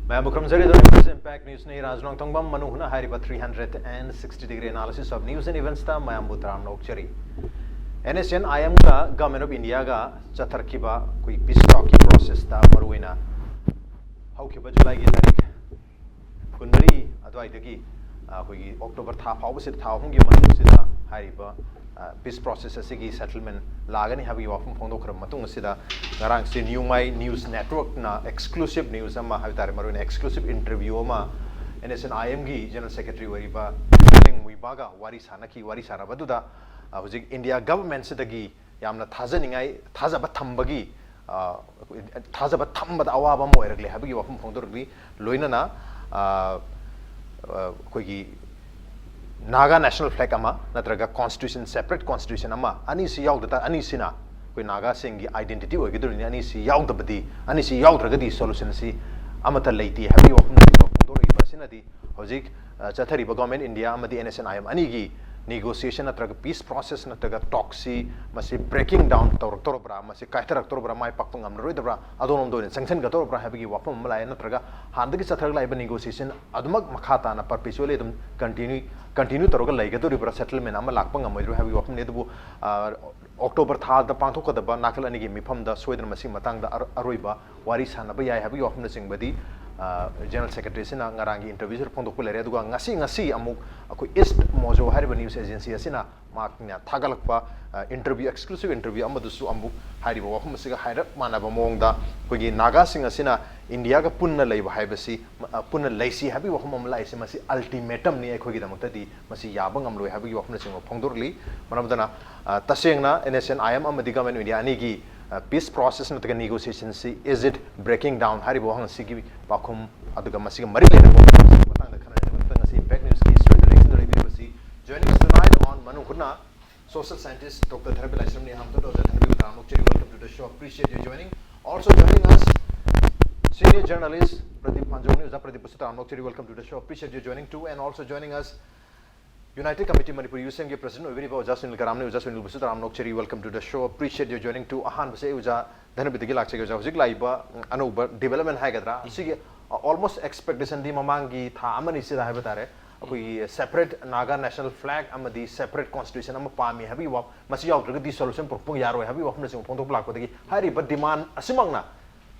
मैं मुखरम जरी the impact news ने राजनोंग तंगबम मनुहुना हारिबा 360 degree analysis of news and events ता मयाम बुतराम नोकचरी NSN IM का गवर्नमेंट ऑफ इंडिया का चथरखिबा कोई पीस टॉकिंग प्रोसेस ता मरुइना हौखिबा जुलाई की तारीख कुनमरी अदवाइदगी कोई अक्टोबर था फाउबसे था हुंगी मनुसिदा हारिबा पीस प्रोसेस असिगी सेटलमेंट लागनी हाबी वाफम फोंदोखरम मतुंग असिदा ngarang si Newmai News Network na exclusive news ama habitare maruna exclusive interview ama NSN IM gi General Secretary wariba Ling Muibaga wari sanaki wari sarabaduda hojik India government sidagi yamna thajaningai thajaba thambagi thajaba thambada awaba mo eragle habigi wafum phongdorli loina na koigi Naga national flag ama natraga constitution separate constitution ama ani si yaudata ani sina कोई नागा सिंह की identity होगी तो नहीं सी याद बदी अनि सी याद रगदी solution सी अमत लेती है हबी वफन सी वफन दो रही बस नदी होजिक चथरी गवर्नमेंट इंडिया मदी NSN IM अनि की negotiation नत्रग पीस प्रोसेस नत्रग टॉक्सी मसी ब्रेकिंग डाउन तोरबरा मसी काइथर तोरबरा माय पाकपंग amनरोइदबरा अदोनम दोने संक्शन गतोरबरा हबी वफन मलाय नत्रग हांदगी चथरग लाइब नेगोशिएशन अदमक मखाता ना परपेचुअली एकदम कंटिन्यू तोरग लाइगदोरिबरा सेटलमेंट अमा लाकपंग अमइरु हबी वफन नेदबु October था पांथोकदबा नाकल अनिगी मिफमदा सोइदन मसी मतंगदा अरोइबा वारी सानबा याय हबी वफन सिंगबदी General Secretary sina ngarangi interview sir phondok pulere aduga ngasi amuk akoi East Mojo hariba news agency asina maknya thagalakpa interview exclusive interview amadusu ambu hariba wafum siga hairap manaba mongda kogi naga sing asina India ga punna leiba haibasi punna leisi habi wafum amla isi masi ultimatum ni ekhogi damakta di masi yabang amloi habi wafum sing phongdorli manabdana tasengna NSN IM amadi government India ani gi peace process na negotiation si is it breaking down hari bo hang sigi pakhum aduga masiga mari le bo matang da khana da ngasi impact news ki student direction da review si joining us tonight on manu khurna social scientist Dr. Therapi Lashram ne hum to Dr. Therapi Ramokcheri welcome to the show appreciate you joining also joining us senior journalist Pradeep Panjoni Pradeep Ramokcheri welcome to the show appreciate you joining too and also joining us United Committee Manipur USM के president Overi Ba Uja Sunil Karam ne Uja Sunil Busut Ram Nokcheri welcome to the show appreciate you joining to ahan base Uja dhanabidi gi lakche Uja hujik laiba anuba development hai gadra sige almost expectation di mamangi tha amani sida hai batare koi separate Naga national flag amadi separate constitution am pami habi wa masi yaw di solution propong yaro habi wa phna sing phong tok lak kodagi hari but demand asimangna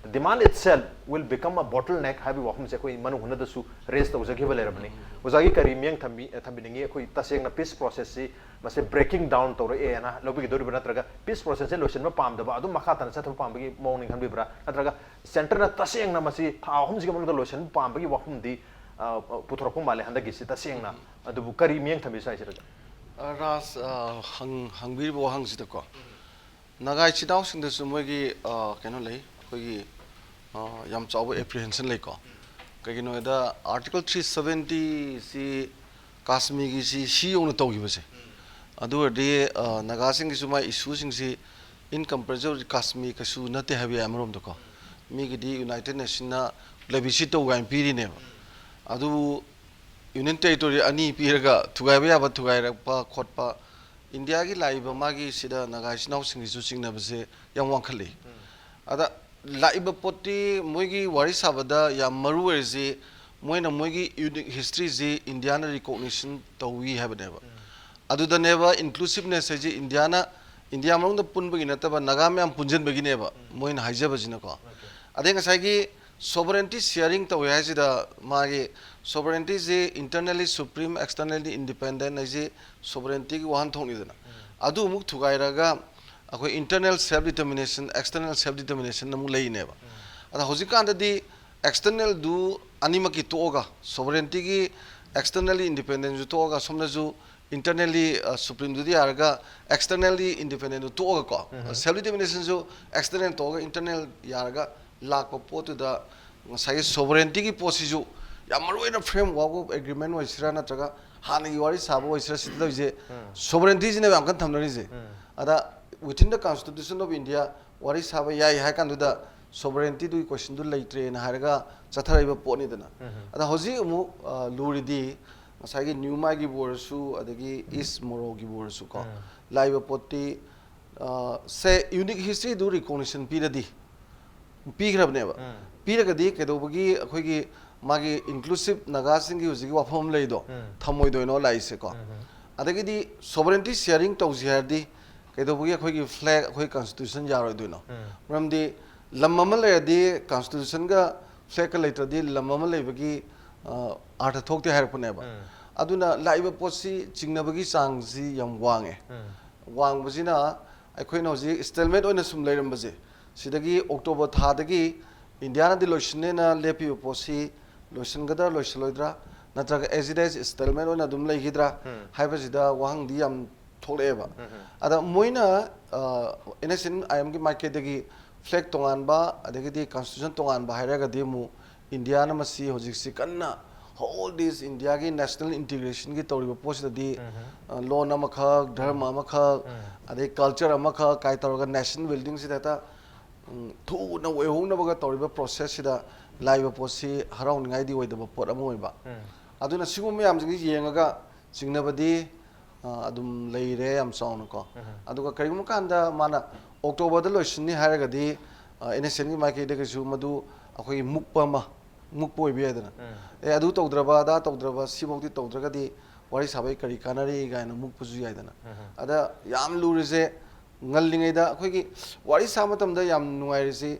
the demand itself will become a bottleneck habi wa phna se koi manu huna dasu raise to jagi bale rabni uzagi kari myang thambi ningi koi taseng na peace process si mase breaking down to re na lobi gi dori bana traga peace process solution ma pam da ba adu makha tan sa thu pam gi mong ning khan bi bra traga center na taseng na masi tha hum ji mong da solution pam gi wa phum di puthorpum male handa gi si taseng na adu bu kari myang thambi sai sira ras hangbi bo hang si ko nagai chidau sing da su mo gi keno lei koi yam chaw apprehension lei ko kagino da article 370 si Kashmir gi si yong na taw gi base adu de naga sing gi suma issue sing si in comparison Kashmir ka su na te habi amrom to ko mi gi di United Nations na lebi to ga piri ne adu union territory ani piraga thugai ba ba thugai ra pa khot pa India gi lai ba ma gi sida naga sinau sing gi su sing na base yang wang khali ada laiba poti moigi wari sabada ya maru erzi moina moigi unique history ji Indiana recognition tawi habaneba adu da neba inclusiveness ji India mong da punbagi nataba naga me am punjen bagi neba moina haija bajina ko adenga sagi sovereignty sharing tawi haji da magi sovereignty ji internally supreme externally independent ji sovereignty gi wan thongni dana adu muk thugai raga akoi internal self determination external self determination namu lei neba ada hojikanda di external du anima ki toga sovereignty gi externally independent ju toga somna ju internally supreme du di arga externally independent du toga ko self determination ju external toga internal yarga lak pa potu da sai sovereignty gi posi ju yamaru ina frame wa agreement wa isra na taga hani wari sabo isra sidda je sovereignty ji ne am kan thamnari je ada within the Constitution of India wari saba yai hai kan da sovereignty du question du laitre na harga chathariba poni dana ada hoji mu luri di masagi Newmai gi borsu adagi East Moro gi borsu ko laiba poti se unique history du recognition pi di पीग्रबनेब पीरगदी कदोबगी अखोगी मागी inclusive नागासिंग की हुजिगी वाफम लेदो थमोइदोइनो लाइसे को अदगीदी sovereignty sharing तौजी हरदी कदोबगी अखोगी flag अखोई constitution यारोइदोइनो मरमदी lump अमा लेदी constitution का flag का लेत्रदी lump अमा लेबगी अर्थ थोकते हरपनेबा अदुना live पोसी चिंगनबगी चांगसी यम वांगे वांगबजिना अखोइना हुजि स्टेलमेट ओइना सुम लेरमबजे सिदगी अक्टोबर थादगी इंडिया दी लोशनेना लेपी पोसी लोशनगदा लोशलोइद्रा नत्रग एजिडेज स्टेलमेट ओइना दुम लेगिद्रा हाइबजिदा वाहंगदी यम थोलेबा अदा मोइना इनेसिन आईएम की मार्केटगी फ्लैग तोंगानबा अदगदी कॉन्स्टिट्यूशन तोंगानबा हाइरगदी मु इंडिया न मसी होजिक्सी कन्ना होल दिस इंडिया की नेशनल इंटीग्रेशन की तौरीब पोस्टदी लोन अमखक धर्म अमखक अदे कल्चर अमखक काय तौरगा नेशनल बिल्डिंग सिदा थूना वेहोनबगा तौरीब प्रोसेस सिदा लाइव पोसी हराउनिंगाइदी ओइदब पोट अम ओइबा अदुना सिगुम मयामजिंग येंगागा चिंगनबदी अदुम लेइरे यम चाउनको अदुगा करिगुम कांदा माना अक्टोबर द लोइसनि हारगदी एनएसएन की मार्केटगसु मदु अखोई मुक्पमा मुक्पो ओइबियादना ए अदु तौद्रबा दा तौद्रबा सिमौती तौद्रगदी वारी साबै करी कानारी गायना मुक्पजु यायदना अदा याम लुरिसे ngallingayda akhoi wari samatamda yam nuairisi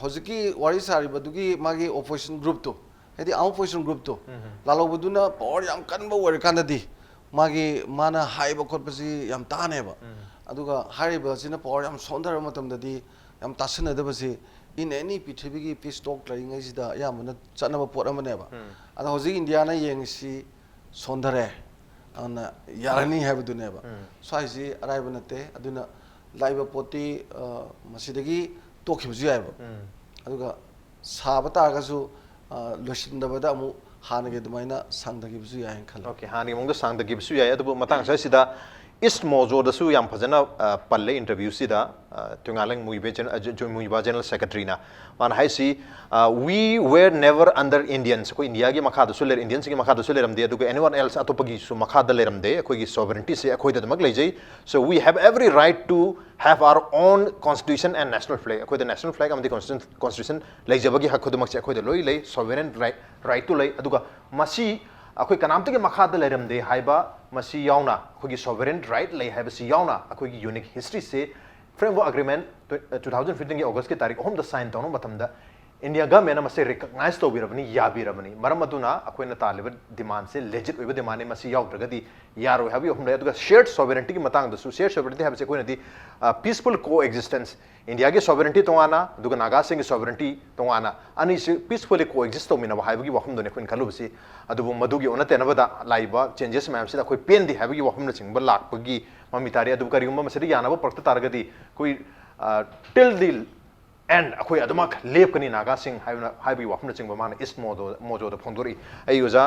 hojiki wari saribadugi magi opposition group to hedi opposition group to lalobuduna power yam kanba wari kanadi magi mana haiba khotpasi yam taneba aduga hariba sina power yam sondara matamdadi yam tasinadabasi in any pithibigi peace talk laringai sida yamuna chanaba pot amaneba ada hojiki india na yengsi sondare ana yarani habuduneba swaisi araiba nate aduna laiba poti masidagi tokhibuju yaiba aduga saba targasu loshindabada amu hanage dumaina sangdagibuju yain khala okay hanage mongda sangdagibuju yai adu matang sa sida East Mojo da su yam phajana palle interview sida tungalang muibe muiba general secretary na man hai si we were never under Indians ko India gi makha da su ler Indians gi makha da su leram de adu anyone else atopagi su makha da leram de akoi gi sovereignty se akoi da mak lejai so we have every right to have our own constitution and national flag akoi the national flag am the constitution lejabagi hak khodumak se akoi da loi lei sovereign right to lei aduga masi अखोई कनामते के मखाद लेरमदे हाइबा मसी यावना अखोगी sovereign right ले हाइबसी यावना अखोगी unique history से framework agreement 2015 की अगस्त की तारीख होम द साइन तौनो मतमदा इंडिया गवर्नमेंट मसे रिकॉग्नाइज तौबिरबनी याबिरबनी मरम अदुना अखोइना तालिब डिमांड से लेजिट ओइबा डिमांड ने मसी यावद्रगदी यारो हाबि होम ले अदुगा शेयर्ड सोवरेनिटी की मतंग दसु शेयर्ड सोवरेनिटी हाबसे कोइनादी पीसफुल को एक्जिस्टेंस इंडिया के सोवरेनिटी तोंगाना दुगा नागा सिंग सोवरेनिटी तोंगाना अनि से पीसफुली को एक्जिस्ट तौमिना हाबगी वखम दोने कोइन खलुबसी अदुबु मदुगी ओनतेनबदा लाइबा चेंजेस मैम से अखोइ पेन दी हाबगी वखम चिंगबा लाखपगी ममितारी अदु करिगुम मसदी यानाबा प्रक्त तारगदी कोइ टिल दी एंड अखोई अदमक लेपकनी नागा सिंह हाइबी वफम चिंग मान इस्ट मोजो द फोंदोरी आई युजा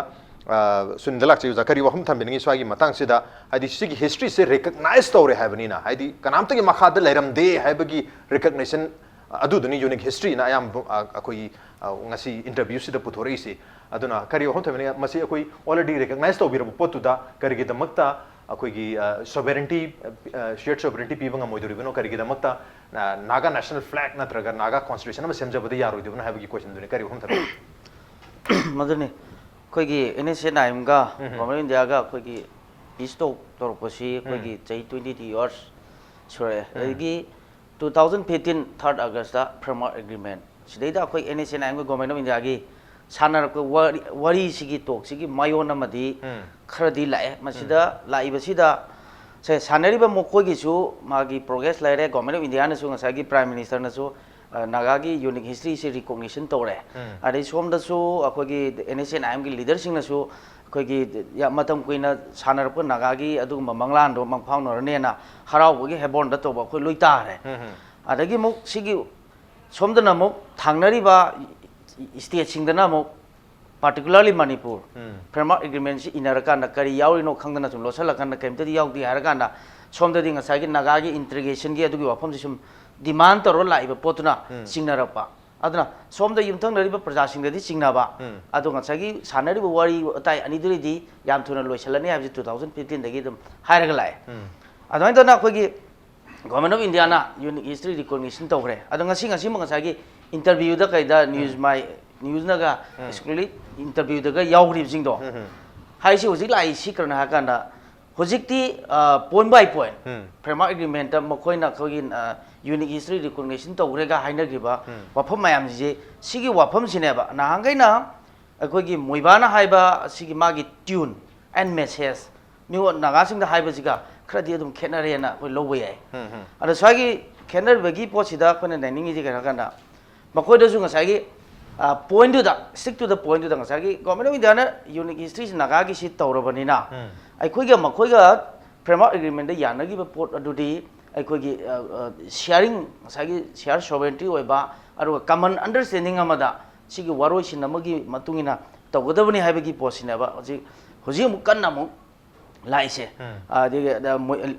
सुंदलाक युजा करी वफम थंबिनी स्वागी मतंग सिदा हाइदी सिगी हिस्ट्री से रिकॉग्नाइज तौरे हाइबनीना हाइदी कनामते की मखाद लेरम दे हाइबगी रिकॉग्निशन अदुदनी यूनिक हिस्ट्री ना याम अखोई ngasi interview sida puthori si aduna kari wahom themani masi akoi already recognize tawbirabu potuda karigi damakta akoi gi sovereignty shared sovereignty pibanga moidoribano karigi damakta naga national flag natraga naga constitution ma semjabadi yaroidibano habagi question dune kari wahom themani madune koi gi NSA naim ga government india ga koi gi isto torposi koi gi chai 20 years sure gi 2015 3rd August da framework agreement सिदैदा अखोई NSA नाइम government of India की सानरक worry सिगी टोक सिगी मायोन अमदी खरदी लाए मसिदा लाइबसिदा से सानरीबा मोखोगिसु मागी प्रोग्रेस लाइरे गवर्नमेंट ऑफ इंडिया नसु ngसागी प्राइम मिनिस्टर नसु नागा की यूनिक हिस्ट्री से रिकॉग्निशन तौरे अदे सोमदसु अखोगी NSA नाइम की लीडर सिंग नसु अखोगी या मतम कुइना सानरप नागा की अदुगम मंगलान रो मंगफाउनरनेना हरावगी हेबोन द तोबा खो लुइतारे अदगी मुक सिगी सोमदना मुक थांगनरीबा स्टेट सिंगदना मुक particularly Manipur framework agreement si inaraka na kari yauri no khangdana chum losala kan kemte di yaudi haraka na somda di ngasai gi naga gi integration gi adugi wafam sum demand toro laiba potuna singnarapa aduna somda yumthang nariba praja singda di singnaba adu ngasai gi sanari bu wari tai ani duri di yam thuna loisalani habji 2015 dagi dum hairaga lai adai dona khoi gi Government of India na unique history recognition tawre ado ngasi mo ngasagi interview da kaida news my news na ga exclusively interview da ga yawri jing do hai si hojik lai si karna ha kana hojik ti point by point framework agreement ma khoi na khogin unique history recognition tawre ga haina giba wafam mayam ji sigi wafam sine ba na hangai na khoi gi moibana haiba sigi magi tune and message mi wo naga sing da haiba jiga khadi adum khenare na koi lobo yai ada swagi khenar bagi pochida khone dining ji kana kana makoi da su ngasagi point to da stick to the point to da ngasagi government of India na unique history naga gi sit tawrabani na ai khoi ga makoi ga framework agreement da yana gi port adudi ai khoi gi sharing ngasagi share sovereignty oiba aru common understanding amada sigi waroi sin amagi matungina tawgadabani haibagi posina ba hoji mu kanna mu laise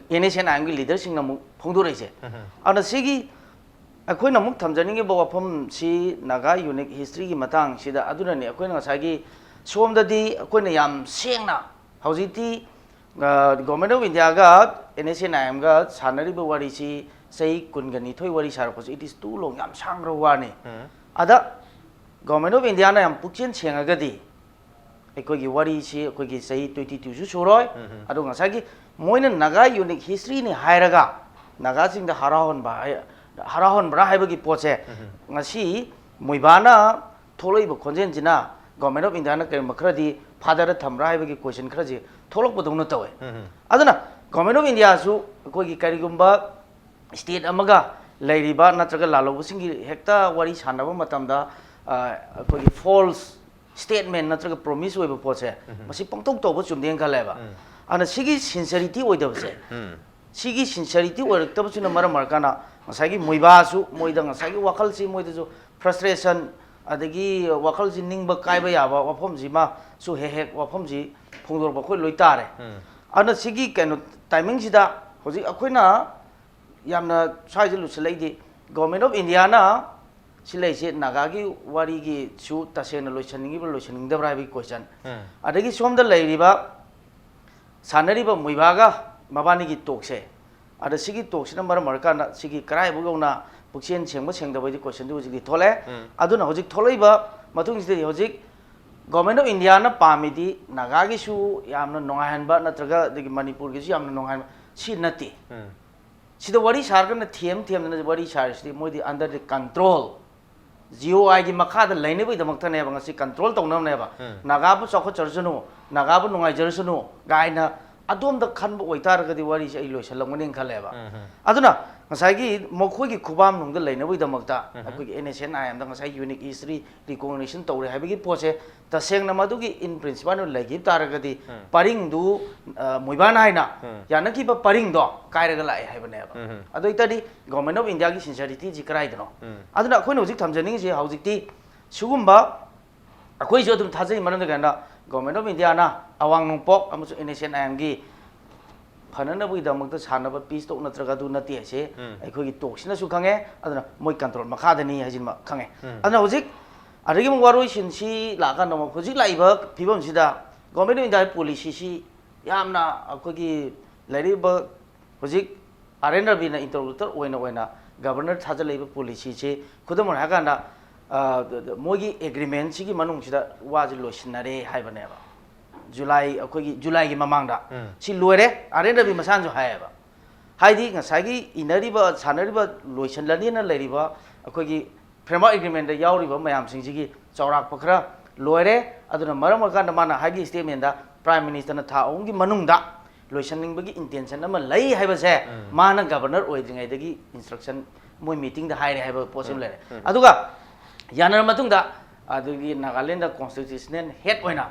NSN आंगी leader सिंह नमु फोंदो रहिसे आना सिगी अखोय नमु थमजनिंगे बो वफम सि Naga unique history की मतंग सिदा अदुना ने अखोय नसागी सोमददी अखोय ने याम सेंगना हौजिती गवर्नमेंट ऑफ इंडिया गा NSN आम गा सानरी बो वारी सि सही कुनगनी थोय वारी सारपो इट इज टू लॉन्ग याम सांग्रो वानी अदा गवर्नमेंट ऑफ इंडिया ना याम पुक्चेन सेंगगदी अखोगी वारी से अखोगी सही 22 सु सोरोय अदो ngसागी मोइना नागा यूनिक हिस्ट्री ने हायरगा नागा सिंग द हराहन ब्रा हाइबगी पोचे ngasi मोइबाना थोलैब खोंजेन जिना गवर्नमेंट ऑफ इंडिया ना के मखरदी फादर थमरा हाइबगी क्वेश्चन खरजी थोलक बदौन तवे अदना गवर्नमेंट ऑफ इंडिया सु अखोगी करिगुंबा स्टेट अमगा लैरिबा नत्रगा लालोबसिंगी हेक्ता वारी सानबा मतमदा अखोगी false statement natraga promise oiba poche masi pangtok toba chumdeng khaleba ana sigi sincerity oidabse sigi sincerity oiraktabsuna maram markana ngasagi moiba su moida ngasagi wakal si moida su frustration adagi wakal si ningba kaiba yaba wafam ji ma su hehek wafam ji phongdor ba khoi loitare ana sigi kano timing sida hoji akoina yamna sai lu selaidi government of India na सिलाइसे नागागी वारीगी सु तसेना लोइसनिंगिबो लोइसनिंगदब्रा हाइबि question अदगी सोमदा लैरिबा सानरिबा मुइबागा मबानिगी टोकसे अद सिगी टोकसिना मर मरकाना सिगी कराइबो गौना पुक्सेन सेंगबो सेंगदबैदि question दु जिगि थोले अदुना होजिक थोलैबा मतुंगिदि होजिक government of India ना पामिदि नागागी सु यामना नोंगाहनबा नत्रगा दगी मणिपुर गिसु यामना नोंगाहनबा सि नति सिदा वारी सारगना थेम ना वारी सारसिदि मोदि अंडर द कंट्रोल GOI की मखाद लेने भी दमकता नहीं बंगसी कंट्रोल तो नहीं बा नागाबु चौको चर्चनो नागाबु नुंगाई जर्सनो गाइना अदोम द खनबो ओइतार गदि वारी से इलो सलंगने खलेबा अदुना ngसागी मखोगी खुबाम नुंग लेने भी दमकता अखोगी NSN आयम द ngसाई यूनिक हिस्ट्री रिकॉग्निशन तौरे हाबिगी पोचे तसेंगना मदुगी इन प्रिंसिपल नो लेगि तारगदि परिंग दु मोइबान हाइना यानकी ब परिंग दो कायरगा लाइ हाइबनेबा अदो इतादि गवर्नमेंट ऑफ इंडिया की सिंसियरिटी जि कराइदनो अदुना अखोइनो जिक थमजनिंग जे हाउजिकति सुगुम्बा अखोइ जो दुम थाजै मनन गना गवर्नमेंट ऑफ इंडिया ना अवांग नोंपोक अमसु NSN आयम गी फननबुई दमकता सानबा पीस तो नत्रगा दु नति हसे अखोगी टोक्सिना सु खंगे अदना मोइ कंट्रोल मखादनी हाजिनमा खंगे अदना होजिक अदगी वारोइ सिनसी लागा नम होजिक लाइबा फिबम सिदा गवर्नमेंट ऑफ इंडिया पॉलिसी सी यामना अखोगी लाइरिबा होजिक RNRB ना इंटरलोकुटर ओइना गवर्नर थाजलैबा पॉलिसी से खुदमन हागाना मोगी एग्रीमेंट सिगी मनुंग सिदा वाज लोसिनरे हाइबनेबा जुलाई की ममांगदा सि लोरे RNRB मसान जो हायबा हाइदि ngसागी इनरिबा सानरिबा लोइसनलनिना लैरिबा अखोगी फ्रेमवर्क एग्रीमेंट दा यावरिबा मयाम सिंजिगी चौराक पखरा लोरे अदुना मरम कांदा माना हाइगी स्टेटमेंट दा प्राइम मिनिस्टर ना था ओंगी मनुंगदा लोइसनिंगबगी इंटेंशन अमा लै हाइबसे माना गवर्नर ओइद्रिङैदगी इंस्ट्रक्शन मोइ मीटिंग दा हाइरे हाइबा पोसिबल लेरे अदुगा यानर मतुंगदा अदुगी नागालैंड कॉन्स्टिट्यूशनल हेड होइना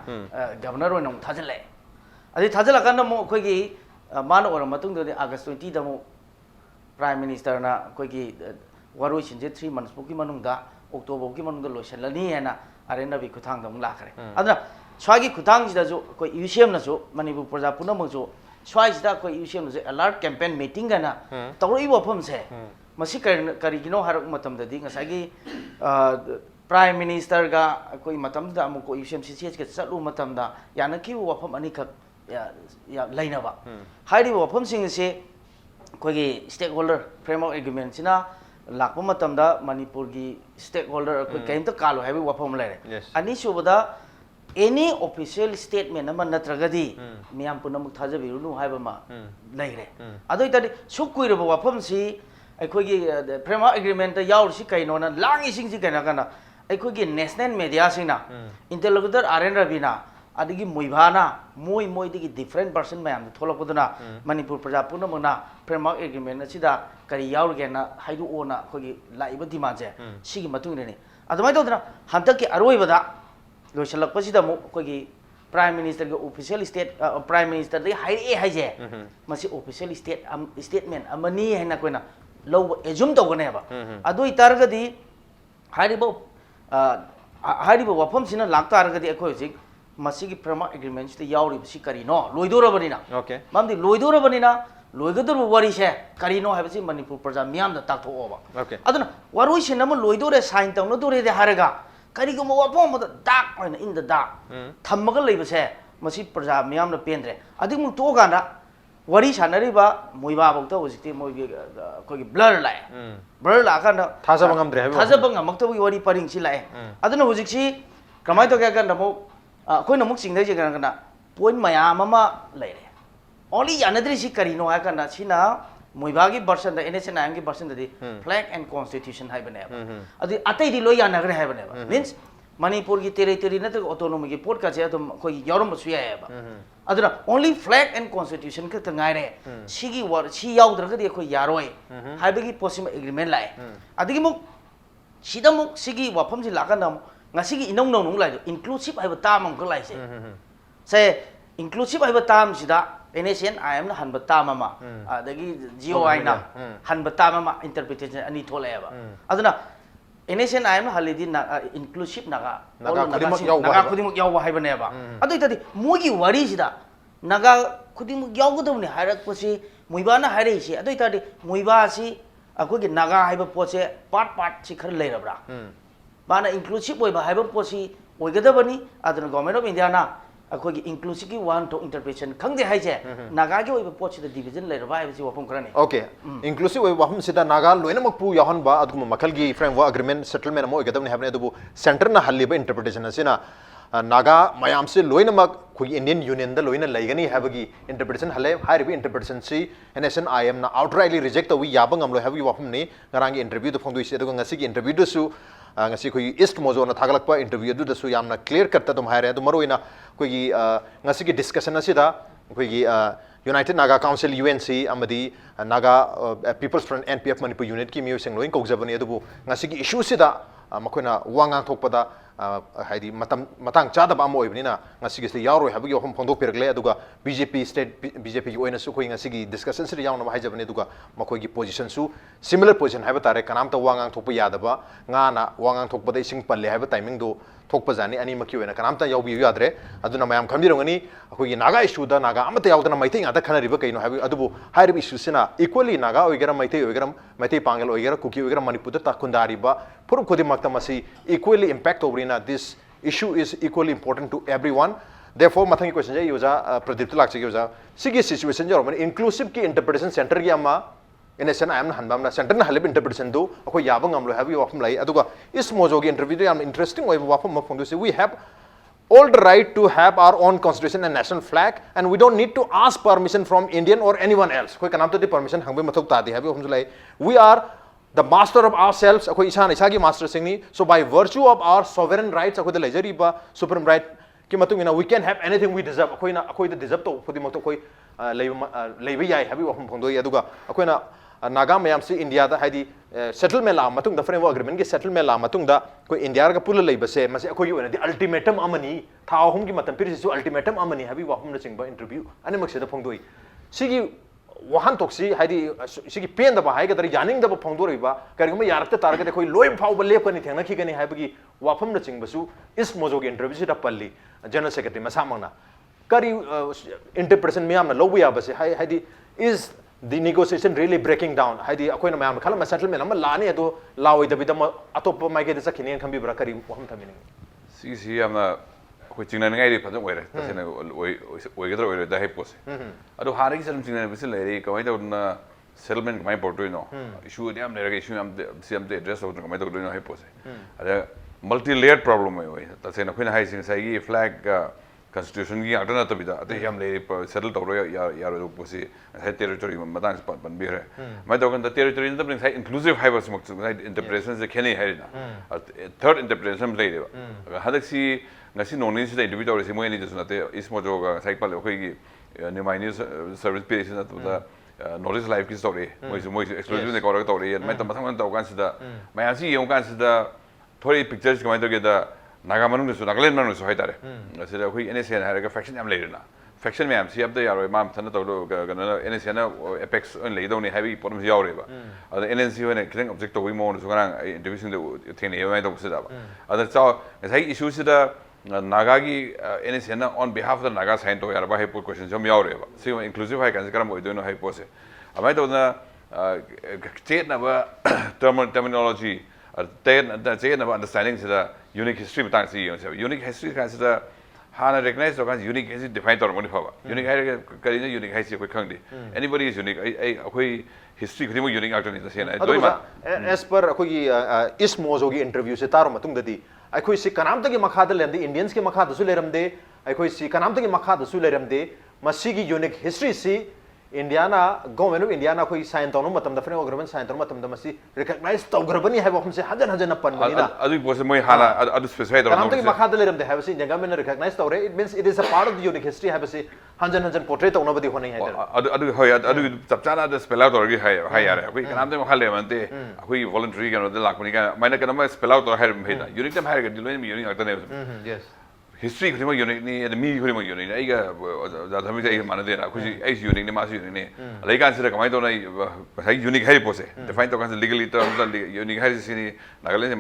गवर्नर होइना थाजले अदि थाजलकान मो अखोगी मान ओर मतुंगदे अगस्त 20 दमो प्राइम मिनिस्टर ना अखोगी वारोइ सिनजे 3 मंथ्स बुकी मनुंगदा अक्टोबर की मनुंगदा लोइसनलनी हेना RNRB खुथांग दम लाखरे अदना स्वागी खुथांग जिदा जो कोई UCM ना जो मणिपुर प्रजा पुनम जो स्वाई जिदा कोई UCM जो अलर्ट कैंपेन मीटिंग गना तौरई वफम से मसी करिगिनो हरक मतम ददी ngसागी प्राइम मिनिस्टर का कोई मतम दा अमुको UCMCCH के चलु मतम दा यानकी वफम अनिखक या लाइनबा हाइरि वफम सिंग से कोई स्टेक होल्डर फ्रेमवर्क एग्रीमेंट सिना लाखों मतमदा मणिपुर की स्टेक होल्डर कोई कहीं तो कालो है भी वाफम ले रहे अनि सुबदा एनी ऑफिशियल स्टेटमेंट नंबर नत्रगदी मियाम पुनमुक थाजबिरुनु हाइबमा लेरे अदो इतदि सुकुइरबो वाफम सी अखोगी फ्रेमवर्क एग्रीमेंट याउरसी कइनोना लांगी सिंग सी कना कना अखोगी नेशनल मीडिया सिना इंटरलोकुटर आरएन रविना अदगी मुइभाना मोई डिफरेंट पर्सन मैम थोलपदना मणिपुर प्रजा पुनमना फ्रेमवर्क एग्रीमेंट असिदा करी याउरगेना हाइदुओना अखोगी लाइब डिमांड से सिगी मतुंगने अदमाय तोदना हंतक के अरोइबदा लोइसलकपसिदा मु अखोगी प्राइम मिनिस्टर के ऑफिशियल स्टेट प्राइम मिनिस्टर दे हाइए हाइजे मसी ऑफिशियल स्टेटमेंट अमनी हैना कोइना लो एजुम तोगनेबा अदु इतारगदी हारिबो हारिबो वफम सिना लाक्तारगदी अखोय जिक मसीगी फ्रेमवर्क एग्रीमेंट से याउरिबसी करिनो लोइदोरबनिना ओके मामदि लोइदोरबनिना लोइगदरबो वारिसे करिनो हाबसी मणिपुर प्रजा मियाम दा ताक्थोओबा ओके अदुना वारुइसे नम लोइदोरे साइन तौनदोरे दे हारगा करिगुम वफम मद डाक होइना इन द डाक थम्मगा लेबसे मसी प्रजा मियाम न पेंद्रे अदिमु तोगाना वारी सानरिबा मोइबा बक्ता होजिति मोइगे कोगी ब्लर लाए ब्लर लाखाना थाजब ngamdre हाबो थाजब ngamक्तबि वारी परिंगसि लाए अदुना होजिकसि कमाय तो क्या करना मो अखोइना मुक सिंगदे जे करना पॉइंट मयाम अमा लेरे ओनली यानद्रि सि करिनो हा करना सिना मोइबागी वर्षन द एनएसएनआईएम की वर्षन दि फ्लैग एंड कॉन्स्टिट्यूशन हाइबने अदि अतै दि लो यानगरे हाइबने मींस मणिपुर की टेरिटरी नत्र ऑटोनोमी की पोर्ट का जे तुम कोई यौरम बसु यायबा अदुना ओनली फ्लैग एंड कॉन्स्टिट्यूशन के तंगाइरे सिगी वर सि याउद्रगदि अखोइ यारोय हाइबगी पॉसिबल एग्रीमेंट लाए अदिगी मुक सिदा मुक सिगी वाफम जि लागाना ngasi inong nong lai inclusive ai batam ang lai se se inclusive ai batam sida NSN I am na han batam ama adagi GOI na han batam ama interpretation ani thole ba aduna NSN I am na halidi na inclusive naga khudimuk yaw ba hai bane ba adu itadi mogi wari sida naga khudimuk yaw godom ni harak pasi muiba na hare si adu itadi muiba si akoi gi naga hai ba poche part si khar lai rabra माना inclusive होइबा हाइबा पोसी ओइगदबनी अदन government of India ना अखोगी inclusive की one तो interpretation खंगदे हाइजे Naga के ओइबा पोची the division लेरबा हाइबसी वफम करनी okay inclusive ओइबा हम सिदा नागा लोइना मकपु याहन बा अदगु मखल की फ्रेमवर्क एग्रीमेंट सेटलमेंट मो ओइगदबनी हाबने अदबु सेंटर ना हल्लिबा इंटरप्रिटेशन असिना नागा मयाम से लोइना मक खुई इंडियन यूनियन द लोइना लाइगनी हाबगी इंटरप्रिटेशन हले हाइरबी इंटरप्रिटेशन सी NSNIM ना आउटराइटली रिजेक्ट वी याबंग हमलो हाबगी वफम ने ngaraंगी इंटरव्यू द फोंदुइसे अदगु ngasi की इंटरव्यू दसु ngasi koi east mozo na thagalakpa interview du dasu yamna clear katta dum haire adu maroina koi ngasi ki discussion asida koi United Naga Council UNC amadi Naga People's Front NPF Manipur unit ki miyo sing loin kokjabani adu ngasi ki issue sida makoina wangang thokpada haidi matang chada ba mo ibnina ngasi gi yauro habagi hom phondok pergle aduga BJP state BJP ki oina su koi ngasi gi discussion sida yauna ba haijabani aduga makoi gi position su similar position haiba tare kanam ta wangang thokpa yadaba nga na wangang thokpa da ising palle haiba timing do thokpa jani ani maki oina kanam ta yaubi yadre aduna mayam khamdirongani akoi gi naga issue da naga amata yaudana maitai ngada khanariba kaino haiba adubu hairib issue sina equally naga oigera maitai pangal oigera kuki oigera manipur da takundariba puru khodi makta masi equally impact over this issue is equally important to everyone. Therefore, mathangi question jai yoja Pradeep lak chagi yoja sigi situation jaro mane inclusive ki interpretation center gi amma NSNIM na hanbam na center na halib interpretation do akoi yabang amlo have you wafam lai aduga is mojo gi interview am interesting oi wafam ma phondu se we have all the right to have our own constitution and national flag and we don't need to ask permission from Indian or anyone else koi kanam to the permission hangbe mathok ta di have you wafam lai we are the master of ourselves akoi isana isagi master singni so by virtue of our sovereign rights akoi the leisure ba supreme right ki matung ina we can have anything we deserve akoi the deserve to khodi matok koi leiba yai habi wafam phongdoi aduga akoi na naga mayam si India da haidi settlement la matung da framework agreement ki settlement la matung da koi India ga pula leiba se mase akoi yona the ultimatum amani thahum ki matam pir su ultimatum amani habi wafam na chingba interview ani makse da phongdoi sigi wahan toksi haidi sigi pen da ba hai ga dari janing da ba phongdoi ba karigma yarakta targa de koi loi phau ba lep kani thengna ki gani haibagi wafam na chingba su is mojo ge interview da palli general secretary masamangna kari interpretation miyam na lobu ya ba se haidi is the negotiation really breaking down haidi akoi na mayam khala settlement am la ne do lawoi da bidam atop mai ge da sakhini khambi bra kari waham thamini si amna koi chingna ngai ri phajang oire tasena oi gedra oire da hepose adu harigi salum chingna bisil leri kamai da settlement kamai portoino issue yam leraga issue yam CM te address tawdra kamai tawdra hai pose ada multi layered problem oi ta sena khoina hai sing sai gi flag constitution gi atana tabida ate yam le settle tawro ya ro pose hai territory matang ban bi re mai dogan the territory in the sai inclusive hai was mok sai interpretations the kheni hai na third interpretation le de hadak si ngasi noni si individual si mo ni jusna te ismo joga sai pal khoi gi nimai news service page na to notice live ki story moi exclusive ne korag story mai ta mathang ta kan sida mai asi yong kan sida thori pictures kamai to ge da naga manung su nagaland manung su hai tare sida khoi NSN ha ga faction am le na faction me am si ab da yaro mam thana to ga na NSN na apex on le do ni heavy problem yaw re ba ada NNC ne kring object to we mo su ga interview sing de thing ne mai to sida ba ada cha sai issue sida Nagagi NSN on behalf of the Naga sign to Yarba Hypo questions, Yamia, see inclusive high Kanskaram, we don't know hypose. I might on the state number terminology, the understanding is the unique history of Tansi. Unique history consider Hana recognized or unique history defined or modified. Unique history. Anybody is unique. I history could be unique after the same. As per Ismozogi interview, Setaro Matungadi. I see Kanamtaki Makada and the Indians ki Makada Suleram de, I see Kanamtaki Makada Suleram de, Masigi unique history see, Indiana, government of Indiana, who is signed on the federal government signed on the Masi, recognized Tograbani have often said Hajan upon I was more Hana, other specified. Kanamtaki Makada they have seen the government recognized already, it means it is a part of the unique history, have a say, Hajan portrait of nobody when he had. Tapchana the spell out or higher. We can have them Halemante, we voluntary and the Laconica, Minacama spell out or Harim, unique them Harrigan, unique. Yes. History could be unique, the me could be unique. That Manadena, which is unique, the mass unique. Like answer, I unique Harry Pose. The find the legally terms, unique Harry City, Nagasin,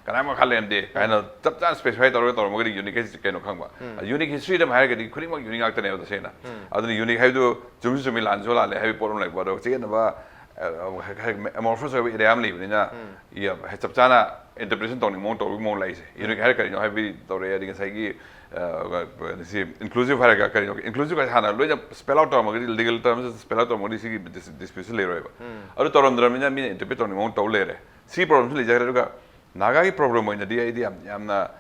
Kanama Kalende, and a top specified or unique kind of Kamba. A unique history of Harrigan, couldn't work unique actor of the Sena. Other unique have to choose to Milanzola, and heavy problem like what I was saying about amorphous of the Amli, Hetsaptana. Interpretation Tony Monto more lazy. You know, have be the Sagi inclusive Haraga, inclusive Hana, spell out legal terms, spell out of Modisi dispute later. Other Toram Dramina mean interpret on Monto later. See problems Nagai problem in the idea, Yamna,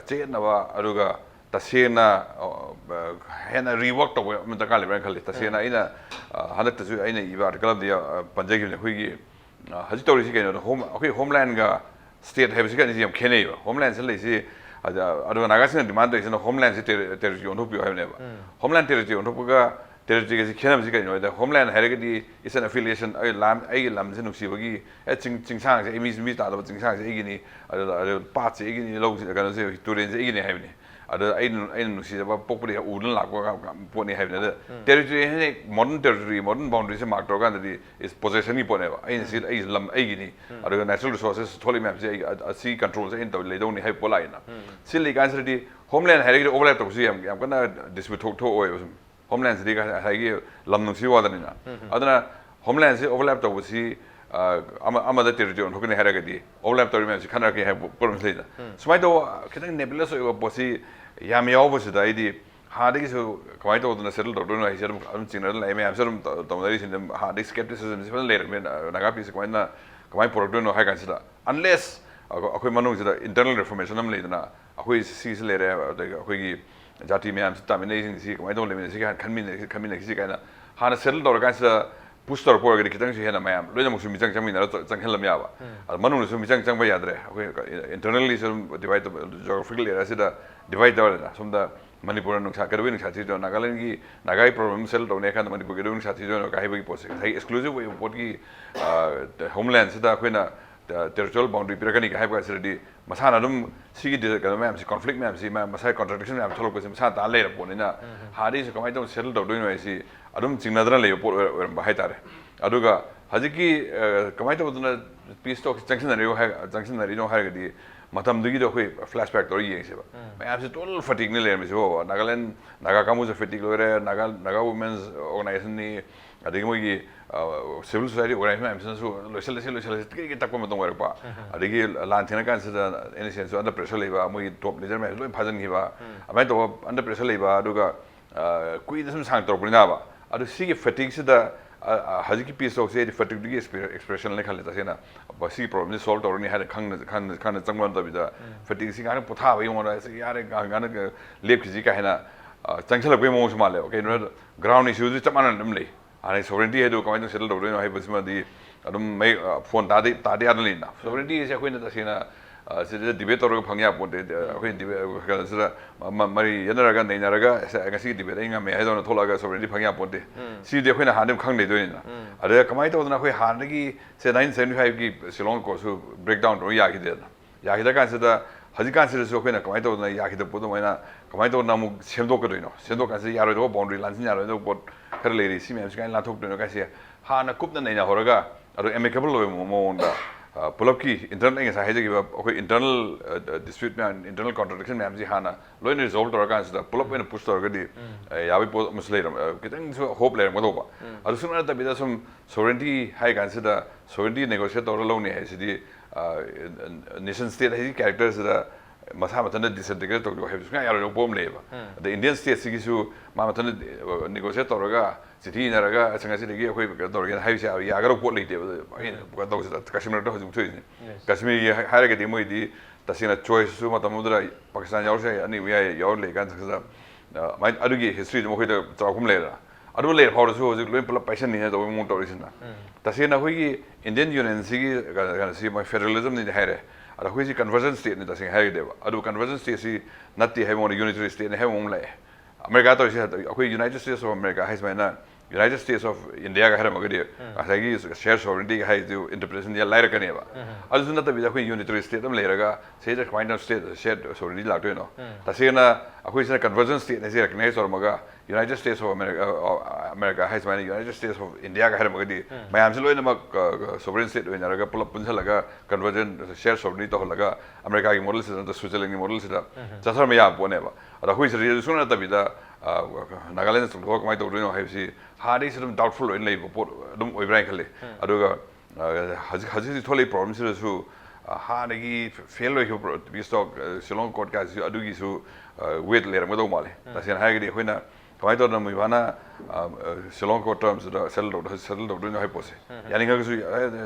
Chainava, Aruga, Tasena, Hena reworked over Matakali, Rankali, Tasena in a 100 in a article of the Panjaki Huigi, Hajitori, homeland. State have a Kenya, homeland Selisi, Nagasan demand is in a homeland territory on who you have never. Homeland territory on Hopuga, territory is Kenam, the homeland heritage is an affiliation, a lamb, of Sivagi, a Chingsang, a Miss Mita of Chingsang, Igini, parts, Igini, lows, Turin, Igini, Heavy. Other Aiden, she's about popular wooden like Pony Heaven. Territory, modern territory, modern boundaries, and Mark Dogan is possession upon ever. I see a Lam Agini, other natural resources, totally maps, a sea controls into they don't have Polina. Silly answer the homeland heritage overlap of Siam. I'm gonna dispute to homelands, I give Lam Siwadana. Other homelands overlapped over sea. Amada territory on Hooken Haragadi, overlap to remains, you cannot have problems later. So I do nebulous of Bossy Yami opposite idea. Hardys who quite old and settled, or don't know, I said, I may have some toleration in them, hardy skepticism is later. Nagapi is quite a product, I consider. Unless a Manu is the internal reformation, I'm later, who is sees later, the Jati Miams, Tamination, I don't live in the community, Hana settled or consider. Puster poor getting here, ma'am. Let them be jumping out of Hilamiava. Manu is jumping by Yadre. Internally, divide geographically, I said, divide from the Manipur and Sakawin Satido, Nagalangi, Nagai problem settled on Naka, Manipur, Satido, Kahibi Posse. Exclusive way of Porti, the homeland, Sita, the territorial boundary, Piracanic, Hypercity, Masanadum, see the maps, conflict maps, Masai contradiction, I'm told with him Santa later, Ponina. Hardys, come I don't settle doing I see. I don't think another layer Bahitare. Aduga, Haziki, Kamaita peace talk junction that you know Hagadi, Matam Dugido, flashback or years. I have a total fatigue nearly Nagaland, Nagakamu's a fatigue, Naga Women's Organization, Adimogi, civil society organizations who get Takumaton Werpa, Adigi Lantina Cancer, any sense under pressure labor, we top leader, Pazan Hiva, I might under pressure labor, Aduga, Queen Santo Brinava. I see fatigue the हजी की piece talk से fatigue की expression ले खाले तसेना बसी problem से solve तौरनी है Khan चंगवन तबिदा fatigue सी गाने पुथा वही मोरा ऐसे यार गाने लेप खिजी का है ना चंगसल कोई मोस माले ओके नो ग्राउंड इश्यूज चमाना नम ले आने सोवरेंटी है दो कमाई सेटल तौरनी है बस में दी अदम मैं फोन तादे आदली ना सोवरेंटी से कोई न तसेना सिदा डिबेट तौर फंगिया पोते कोई डिबेट सिदा मरी यनरगा नैनरगा ऐसे डिबेट इंगा में हैदोन थोलागा सोवरेंटी फंगिया पोते सी दे कोइना हाने खंग देदोइना अरे कमाई तौदना कोई हाने की से 1975 की शिलोंग को सु ब्रेक डाउन तो याखिदा कांसिदा हजी कांसिदा सु कोइना कमाई तौदना याखिदा पोदो मैना कमाई तौदना मु सेमदोकदोइनो सेमदोकासे यारो दो बाउंड्री लांसिन यारो दो पोट खर लेरी सी मैम सिकाइन लाथोकदोइनो कासे हाना कुपना नैना होरगा अरो एमिकेबल लो मोंदा पुलप की इंटरनल ऐसा है जगह कोई इंटरनल डिस्प्यूट में इंटरनल कॉन्ट्रडिक्शन में हमसे हाँ ना लोग रिजॉल्व तौर का इंस्टा पुलप में पुश तौर का दी या भी मुस्लिम कितने होप ले रहे हैं मतलब और उसमें तभी तो हम सोवरेंटी है का इंस्टा सोवरेंटी नेगोशिएट तौर लोग नहीं है इसलिए नेशन स्टेट है कैरेक्टर से मसा मतन डिसइंटीग्रेट तौर है उसमें यार लोग बोम लेगा द इंडियन स्टेट से किसी मतन नेगोशिएट तौर का सिटी नरगा संगति लगी कोई तौर के हाई से या अगर पोट लेते हैं तौर से कश्मीर तो हजूम थोड़ी कश्मीर ये हायर के दिमोई दी तसीना चॉइस सु मतलब मुद्रा पाकिस्तान यार से यानी वे यार लेकर सकता मैं अरुगी हिस्ट्री जो मुझे चाकुम लेरा अरु ले फाउर सु हजूम लोग पहले पैसे नहीं है तो वो मुंट और इसना तसीना हुई कि इंडियन यूनियन सी मैं फेडरलिज्म नहीं है रे अरे हुई सी कन्वर्जन स्टेट ने तसीना है देवा अरु कन्वर्जन स्टेट सी नत्ती है वो यूनिटरी स्टेट है वो ले अमेरिका तो इसे कोई यूनाइटेड स्टेट्स ऑफ अमेरिका है इसमें ना यूनाइटेड स्टेट्स ऑफ इंडिया का है मगर ये ऐसा कि शेयर सॉवरेंटी का है जो इंटरप्रिटेशन ये लाइर करने बा और उसने तभी कोई यूनिटरी स्टेट हम लेगा से जो फाइनल स्टेट शेयर सॉवरेंटी लागतो है ना तसेना कोई से कन्वर्जन स्टेट ने से रिकॉग्नाइज और मगा यूनाइटेड स्टेट्स ऑफ अमेरिका है इसमें यूनाइटेड स्टेट्स ऑफ इंडिया का है मगर ये मैं हमसे लोग नमक सॉवरेन स्टेट में जाएगा पुल पुंसा लगा कन्वर्जन शेयर सॉवरेंटी तो लगा अमेरिका की मॉडल से तो स्विट्जरलैंड की मॉडल से जैसा में यहाँ पोने बा और कोई से रिजल्ट तभी नागालैंड तो कमाई तौर है हादी से डाउटफुल इन पोट खले हजी थोड़ी प्रॉब्लम से Hadi fail stock Shillong court का वेट लेरमदौ माले तसेना है कमाई तौर मुबाना शिलोंग कोर्ट सेटल तौर है पोसे यानी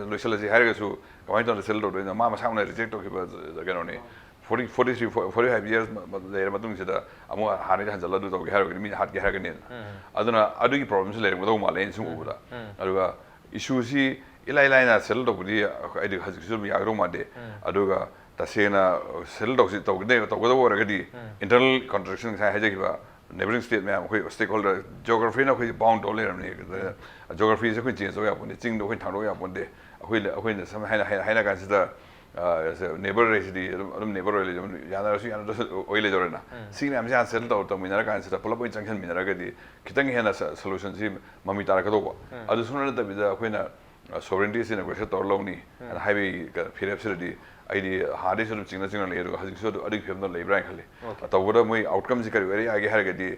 लोसलसे है कमाई तौर सेटल तौर मा मसा रिजेक्ट कहोने 45 years लेर मतुंग सिदा अमु हाने हंजल अदु तौगे हारगनि मी हात के हारगनि अदुना अदुगी प्रॉब्लम्स लेरमदौ माले सुं उबुदा अदुगा इशू सी इलाइलाइना सेटल तौबुदि आइदि हजिसु यागरो मादे अदुगा तसेना सेटल तौसि तौगदे तौगदो ओरगदि इंटरनल कॉन्ट्रैक्शन सा हेजगिबा नेबरिंग स्टेट में कोई स्टेक होल्डर ज्योग्राफी ना कोई बाउंड हो लेरमने ज्योग्राफी से कोई चेंज हो या पुने चिंग दो कोई थांदो या पुने अखोई सम हाइना कासिदा नेबर रेसिडी नेबर ओइले यानारसु यानारसु ओइले जोरेना सी मैम से सेटल तौर तो मिनर कांसिदा पुलप ओइ जंक्शन मिनरगदि खितंग हेना सॉल्यूशन सी ममी तारकदोबो अदु सुनना तबिदा अखोइना सोवरेंटी से नेगोशिएट तौर लौनी हाइवे फिरेप्सिडी आइडी हादे सु चिंगना चिंगना लेरो हजिसु अदि फेमनो लेब्रा खले तौबदा मै आउटकम जि करि वेरी आगे हारगदि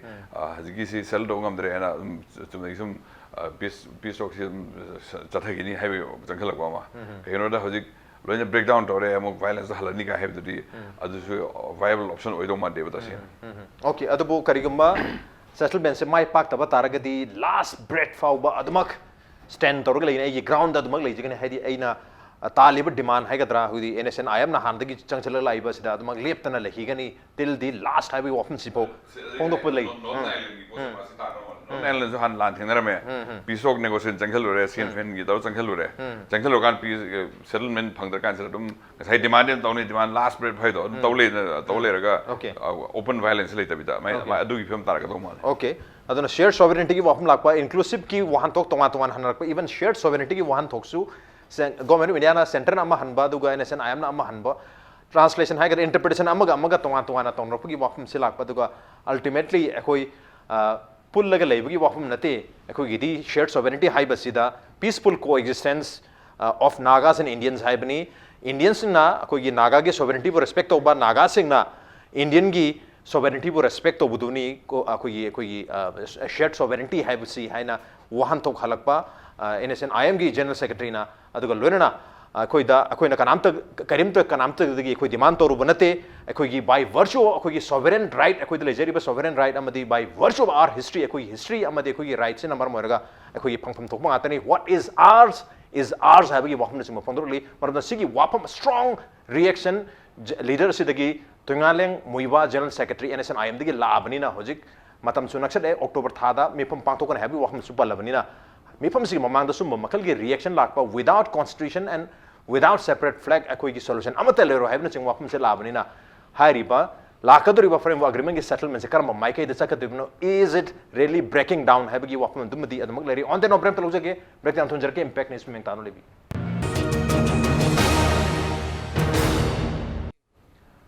हजिकी सी सेल दो गमद्रे एना तुमगिसुम पीस टॉक चथगिनी हाइवे जंक्शन लगवा केनोदा हजिक लोइना ब्रेक डाउन तौरे अमुक वायलेंस हलनी का हेबदि अदुसु वायबल ऑप्शन ओइदो मा देबता से ओके अदबो करिगुम्बा सेटलमेंट से माय पाक तब तारगदि लास्ट ब्रेथ फाउबा अदमक स्टैंड तौर लेने ये ग्राउंड अदमक लेजगने हाइदि अइना तालिब डिमांड हैगद्रा हुदी एनएसएन आईएम ना हानदगी चंगचल लाइबा सिदा अदमक लेप्तना लहिगनी टिल दी लास्ट हाइवे ऑफन सिपो फोंदोप लई नैल जो हान लान थेंगरा में पीसोक नेगोशिएशन जंगल रे सीएन फेन गी तौ जंगल रे जंगल लोगान पी सेटलमेंट फंगदर कान से दुम साइ डिमांड तौने डिमांड लास्ट ब्रेड फाइदो तौले रगा ओपन वायलेंस ले तबिदा मैं अदु की फिल्म तारक तो माल ओके अदुना शेयर सॉवरेनिटी की वाहम लाकपा इंक्लूसिव की वाहन तोक तोमा तोमान हनरकपा इवन शेयर सॉवरेनिटी की वाहन थोकसु गवर्नमेंट ऑफ इंडिया ना सेंटर ना हनबा दुगा एनएसएन आईएम ना हनबा ट्रांसलेशन है इंटरप्रिटेशन अमगा तोमा तोमा तौनरपगी वाहम से लाकपा दुगा अल्टीमेटली अखोई पुल लेबगी वाफम नते अखोगी शेयर सॉवरेनिटी हाइबसिदा peaceful coexistence of Nagas and Indians हाइबनी इंडियंस ना अखोगी नागा के सॉवरेनिटी को रेस्पेक्ट तौबा नागा सिंगना इंडियन की सॉवरेनिटी को रेस्पेक्ट तौबुदुनी को अखोगी शेयर सॉवरेनिटी हाइबसी हाइना वाहन तो खलकपा एनएसएन आईएम की जनरल सेक्रेटरी ना अदुगा लोइना अखोइदा अखोइना कनामत करीमत कनामत दगी अखोइ डिमांड तोरु बनते अखोइगी बाय वर्चू अखोइगी सोवरेन राइट अखोइदा लेजरिबा सोवरेन राइट अमदी by virtue of our history अखोइ हिस्ट्री अमदी अखोइगी राइट से नंबर मोरगा अखोइगी फंगफम थोकमा आतनी व्हाट इज आवर्स हाबगी वाफम नसिम फंदोरली मरदा सिगी वाफम स्ट्रांग रिएक्शन लीडर सिदगी तुंगालेंग मुइबा जनरल सेक्रेटरी एनएसएन आईएम दगी लाबनिना होजिक मतम सुनक्सद अक्टोबर थादा मिफम पांथोकन हाबी वाफम सुपलबनिना मिफम सिगी ममांग सुम मखलगी reaction Lakpa without constitution and without separate flag अखोइगी solution amata lero haibna ching wafum se labnina hairiba lakaduriba framework agreement gi settlement se karma maikai de chakadibno is it really breaking down haibgi wafum dumdi admak leri on the no brem pelojage break down thunjar ke impact nis meng tanu lebi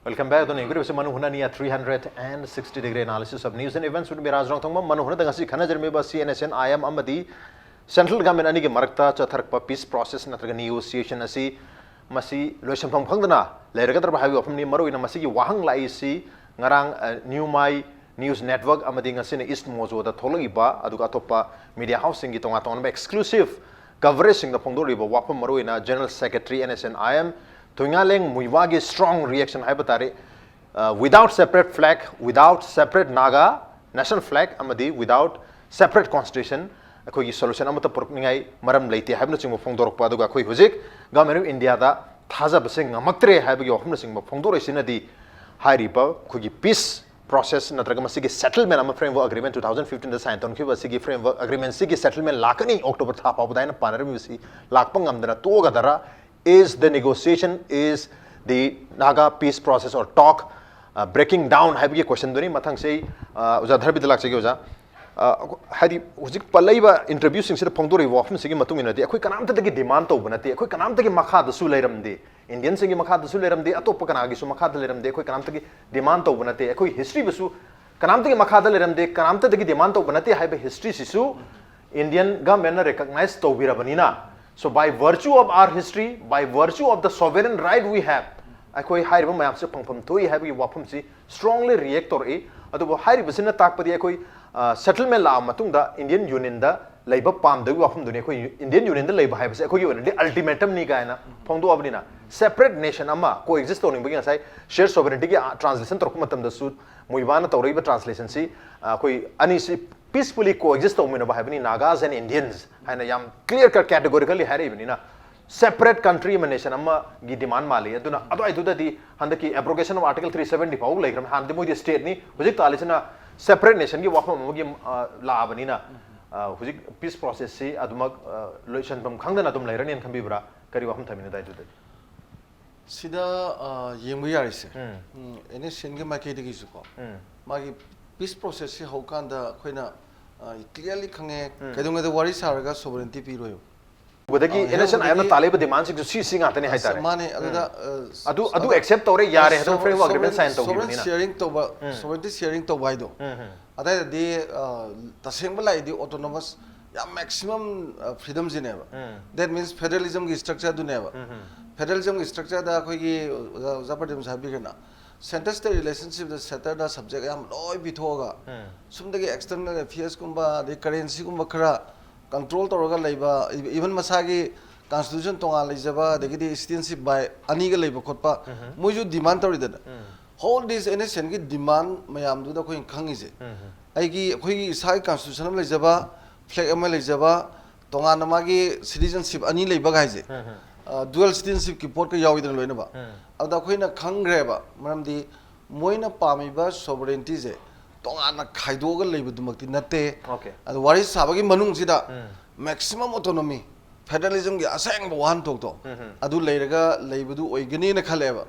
welcome back to ingre se manu hunania 360 degree analysis of news and events with miraj rong thongma manu huna dangasi khana jerme ba cnsn im amadi central government अनी के मरक्ता चथरक piece process नत्रग negotiation असी मसी लोइसम फंग फंगदना लेरगदर हाबी वफमनी मरोइना मसी की वाहंग लाइसी ngarang न्यू माई न्यूज नेटवर्क अमदी ngasi ne east mojo da thologiba aduga atopa media housing gi tonga tonga exclusive coverage sing da phongdoriba wapam maroina general secretary nsn im tungaleng muiwa gi strong reaction haibatare without separate flag without separate naga national flag amadi without separate constitution अखोई solution अमत पुरकनिंगाई मरम लेते हाबन सिंग फोंदोरक पादुगा अखोई हुजिक government of India दा थाजब सिंग नमक्त्रे हाबगी वफम सिंग फोंदोरसिनदी हारिबा खुगी पीस प्रोसेस नत्रग मसिगी सेटलमेंट अम फ्रेमवर्क अग्रीमेंट 2015 दा साइन तोनखिबा सिगी फ्रेमवर्क अग्रीमेंट सिगी सेटलमेंट लाकनी अक्टोबर था पाबदाइन पानरमिसी लाकपंगमदरा तोगदरा is the negotiation is the naga peace process or talk breaking down हाबगी क्वेश्चन दोनी मथंग से उजा धरबि दलाक से उजा हादी हुजिक पलैबा इंटरव्यू सिंग से फोंदोरि वफम सिगी मतुंग इनदि अखोइ कनामत दगी डिमांड तो बनते अखोइ कनामत दगी मखा दसु लेरमदे इंडियन सिंगी मखा दसु लेरमदे अतोप कनागी सु मखा द लेरमदे अखोइ कनामत दगी डिमांड तो बनते अखोइ हिस्ट्री बसु कनामत दगी मखा द लेरमदे कनामत दगी डिमांड तो बनते हाइबे हिस्ट्री सिसु इंडियन गवर्नमेंट रिकॉग्नाइज तो बिरबनिना so by virtue of our history by virtue of the sovereign right we have अखोइ हाइरिबा मयाम से फंगफम तोइ हाइबगी वफम सि strongly react और ए अदुबो हाइरिबसिना ताकपदि अखोइ सेटलमेंट ला मतुंगदा इंडियन यूनियन दा लैबा पामदगी वफम दुने अखोइ इंडियन यूनियन दा लैबा हाइबसे अखोइ ओनदि अल्टीमेटम नि गायना फंगदो अबनिना सेपरेट नेशन अमा कोएग्जिस्ट तोनिंग साइ शेयर सोवरेनिटी की ट्रांसलेशन तोरक मतम दसु मुइबाना तोरैबा ट्रांसलेशन सि अखोइ अनि सि peacefully coexist तौमिना हाइबनि नागास एंड इंडियंस हाइना याम क्लियर कट कैटेगोरिकली हाइरिबनिना separate country nation amma gi demand mali aduna adoi dudadi handaki abrogation of article 370 paug legram handi moi state ni hujik talisina separate nation gi wafam gi la abanina hujik peace process si aduma lotion bam khangdana dum leirani an khambibra kari wafam thamina dai dudadi sida yengbu yarise ene sengi makai digi suko magi peace process si hokanda khoina clearly khange kaidonga the wari saraga sovereignty pi royo Budagi election I am not Taliban demands to see sing atani hai tare. Mane adu accept tore yare hadu framework agreement sign to sovereign sharing to sovereignty sharing to why do. Ada de tasengba lai di autonomous ya maximum freedoms in eva. That means federalism ki structure du neva. Federalism ki structure da koi ki zapadem sabi kana. Center state relationship the center da subject yam loi bithoga. Sumdagi external affairs kumba the currency kumba khara control तौरगा लेबा even मसागी constitution तोंगा लेजबा देखिदि citizenship by अनिगा लेबा खोटपा मुजु demand तौरिदना whole this nation की demand मयाम दुदा कोइ खंगिजे आइगी खोइ इसाई constitution लेजबा flag अमा लेजबा तोंगा नमागी citizenship अनि लेबा गाइजे dual citizenship की पोट का याविदन लोइनबा अदा खोइना खंग्रेबा मरमदि मोइना पामिबा sovereignty जे तोंगाना खाइदोगा लेबदुमक्ति नते अद वारि साबगी मनुंगसिदा मैक्सिमम ऑटोनॉमी फेडरलिज्म की असेंग वाहन तोक्तो अदु लेरगा लेबदु ओइगनी न खलेबा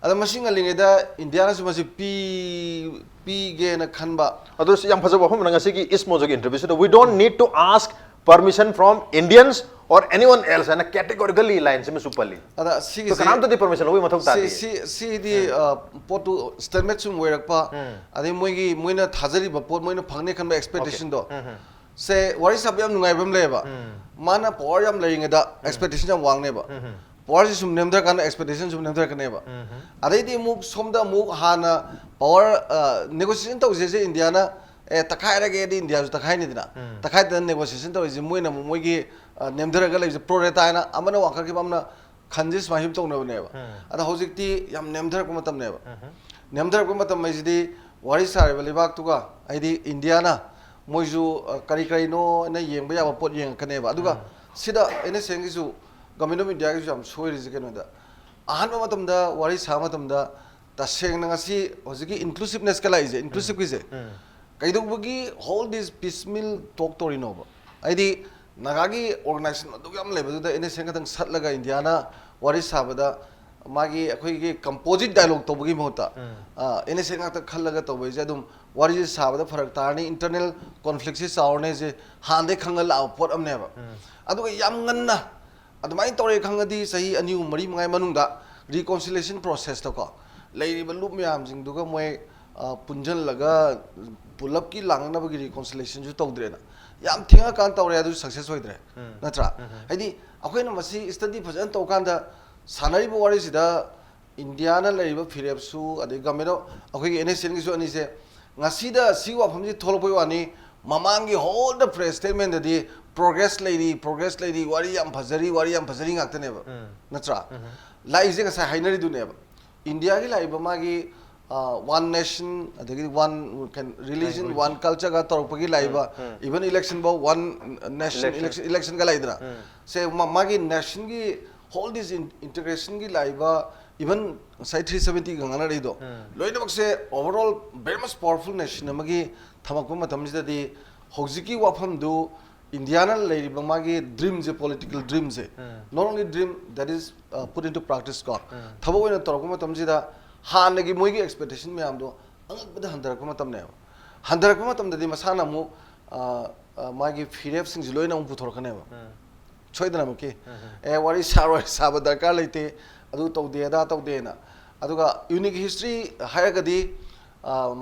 अद मसिंग लिंगेदा इंडिया ना सुमसि पी गे न खनबा अदु याम फजब हम नंगसि की इस मोजो की interview so we don't need to ask permission from Indians or anyone else and categorically lines में सुपली अदा सी तो कनाम तो दी परमिशन होई मथौ तादी सी दी पोटु स्टेटमेंट सुम वेरकपा अदे मोइगी मोइना थाजरी ब पोट मोइना फंगने खनबा एक्सपेक्टेशन दो से वारि सब याम नुंगाइबम लेबा माना पावर याम लेरिंगदा एक्सपेक्टेशन याम वांगनेबा पावर सुम नेमदर कान एक्सपेक्टेशन सुम नेमदर कनेबा अदे दी मुक सोमदा मुक हाना पावर नेगोशिएशन तो जे इंडिया ना तखाय रगे दी इंडिया तखाय नि दिना तखाय तन नेगोशिएशन तो जे मोइना मोइगी नेमदर गा लेजे प्रोरेटा ना अमना वाखर के बमना खंजे स्माहिम तौनबनेब अदा हौजिकती याम नेमधरक मतमनेब नेमधरक मतम मैजिदी वारी सारे लेबाक तुगा आइदी इंडिया ना मोइजु करी करी नो ना येंब याब पोट येंग कनेब अदुगा सिदा एने सेंगिसु गवर्नमेंट ऑफ इंडिया गिसु याम सोइरिजि केनोदा अहानबा मतमदा वारी सा मतमदा तसेंगना ngasi hojiki inclusiveness kala ise inclusive kise kaidogbugi hold this piecemeal talk tori no ba aidi nagagi organization adu yam lebedu da ene sengatang satlaga indiana wari sabada magi akhoi gi composite dialogue to bugi mohta ene sengata khallaga to bai je dum wari sabada farak tarni internal conflict si saurne je hande khangal output amne ba adu yam nganna adu mai tore khangadi sahi ani mari mangai manungda reconciliation process to ko लेरिबा लुप म्याम जिंगदुगा मोय पुंजन लगा pull-up की लांगनाबगी reconciliation जु तौद्रेना याम थिंगा कान तौरे अदु सक्सेस होइद्रे नत्रा हाइदी अखोइना मसी स्टडी फजन तौकांदा सानरिबो वारिसिदा इंडियाना लेरिबा फिरेबसु अदे गमेनो अखोइ एनएसएन गिसु अनिसे ngasiदा सी वाफमजि थोलपोय वानी ममांगी होल द प्रेस स्टेटमेंट दि प्रोग्रेस लेरी वारी याम फजरी ngakteनेबा नत्रा लाइजे गसा हाइनरि दुनेबा इंडिया की लाइब मागी वन नेशन अदगी वन रिलीजन वन कल्चर का तौरपगी लाइब इवन इलेक्शन बो वन नेशन इलेक्शन का लाइदरा से मागी नेशन की होल दिस इंटीग्रेशन की लाइब इवन साइड 370 गंगाना रही दो लोइनमक से overall very much powerful nation मगी थमको मतमजिददी होजिकी वाफम दु इंडियाना लेरिब मागी ड्रीम जे पॉलिटिकल ड्रीम जे not only dream that is put into practice को थबो ओइना तोरको मतमजिदा हानगी मोइगी एक्सपेक्टेशन मैम दो अंगबद हंदरको मतमने हंदरको मतमददी मसाना मु मागी फिरेफ सिंग लोइना मु पुथोरकने छोइदना मके ए वारी सारो साब दरकार लेते अदु तौदेदा तौदेना अदुगा यूनिक हिस्ट्री हायगदी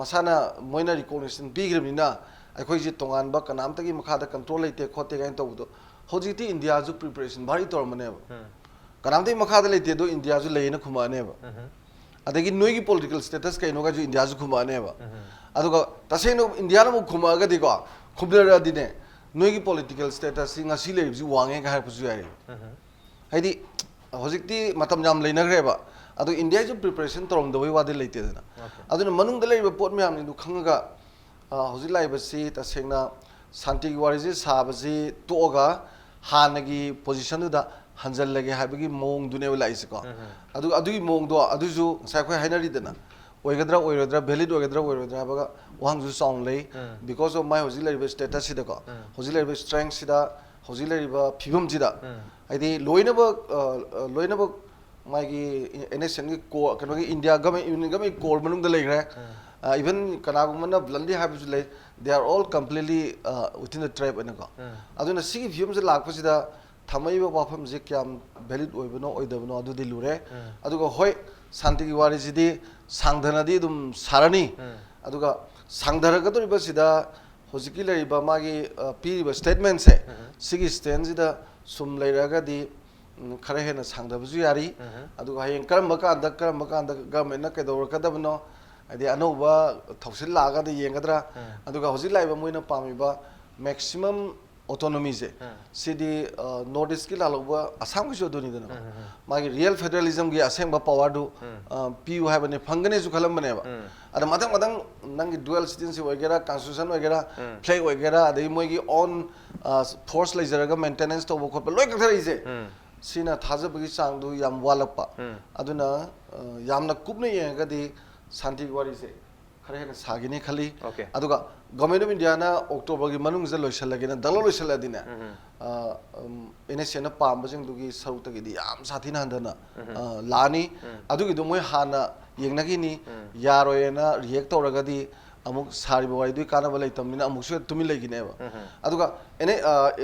मसाना मोइना रिकॉग्निशन बिग्रमिना अखोइजे तोंगानबा कनामतगी मखादा कंट्रोल लेते खोते गाइन तौदो होजिति इंडिया जु प्रिपरेशन भारी तोरमनेब कनामतगी मखादा लेते दो इंडिया जु लेना खुमानेब अदगी नोइगी पॉलिटिकल स्टेटस कइनोगा जु इंडिया जु खुमानेब अदुगा तसेनो इंडिया न खुमागदी को खुबलरदिने नोइगी पॉलिटिकल स्टेटस सिंगा सि लेब जु वांगे का हारपुजु यारे हाइदी होजिति मतम जाम लेनग्रेबा अदु इंडिया जु प्रिपरेशन तोरम दबई वादे लेते दना अदुना मनुंग लेब पोट म्याम नि दु खंगा हौजिक लाइबसी तसेंगना शांति वारीजे साबसी तोगा हानगी पोजीशन दुदा हंजलगे हाबगी मोंग दुनेव लाइसको अदुगी मोंग दो अदुजु साखै हाइनरिदना ओइगद्रा ओइरोद्रा वैलिड ओइगद्रा बगा वहांजु साउंड लै बिकॉज ऑफ माय हौजिक लाइब स्टेटस सिदको हौजिक लाइब स्ट्रेंथ सिदा हौजिक लाइब फिबम सिदा आइदि लोइनब मागी एनएसएन की को कनोगी इंडिया गमे कोर मनुंग द लेग्रे even kanagumana blandi habis lay they are all completely within the tribe enako aduna sigi views lakpasida thamaiba wafam je kyam valid oibano oidabano adu dilure aduga hoi santi gi wari jidi sangdhana di dum sarani aduga sangdharaga to ibasida hojiki laiba magi piriba statement se sigi stand jida sum lairaga di khare hena sangdabuju yari aduga hayeng karamba ka government na kedor kadabno अदे अनौबा थौसिल लागा दे येंगद्रा अदुगा हौजिक Laiba Moina पामिबा maximum autonomy से सिदी north east की लालौबा असम की जोदोनी दना मागी real federalism की असेंबा power दु PU हाबने फंगने जु खलम बनेबा अद मदंग नंगी डुअल सिटीजनशिप वगैरह कॉन्स्टिट्यूशन वगैरह फ्लैग वगैरह अदे मोइगी ऑन फोर्स लेजरगा मेंटेनेंस तो बखोप लोय कथरिजे सिना थाजबगी चांगदु याम वालपा अदुना यामना कुबने येंगदी शांति वारी से खरे है सागिने खाली अदुगा गवर्नमेंट ऑफ इंडिया ना अक्टोबर की मनुंग जे लोइसलगेना दलो लोइसलदिना एनएसएन पाम बजिंग दुगी सरुत गिदी याम साथिना हंदना लानी अदुगी दु मोय हाना येंगनागिनी यारोयना रिएक्ट तौरगदी अमुक सारिबो वारी दुई काना बलै तमनिना अमुक से तुमि लेगिनेबा अदुगा एने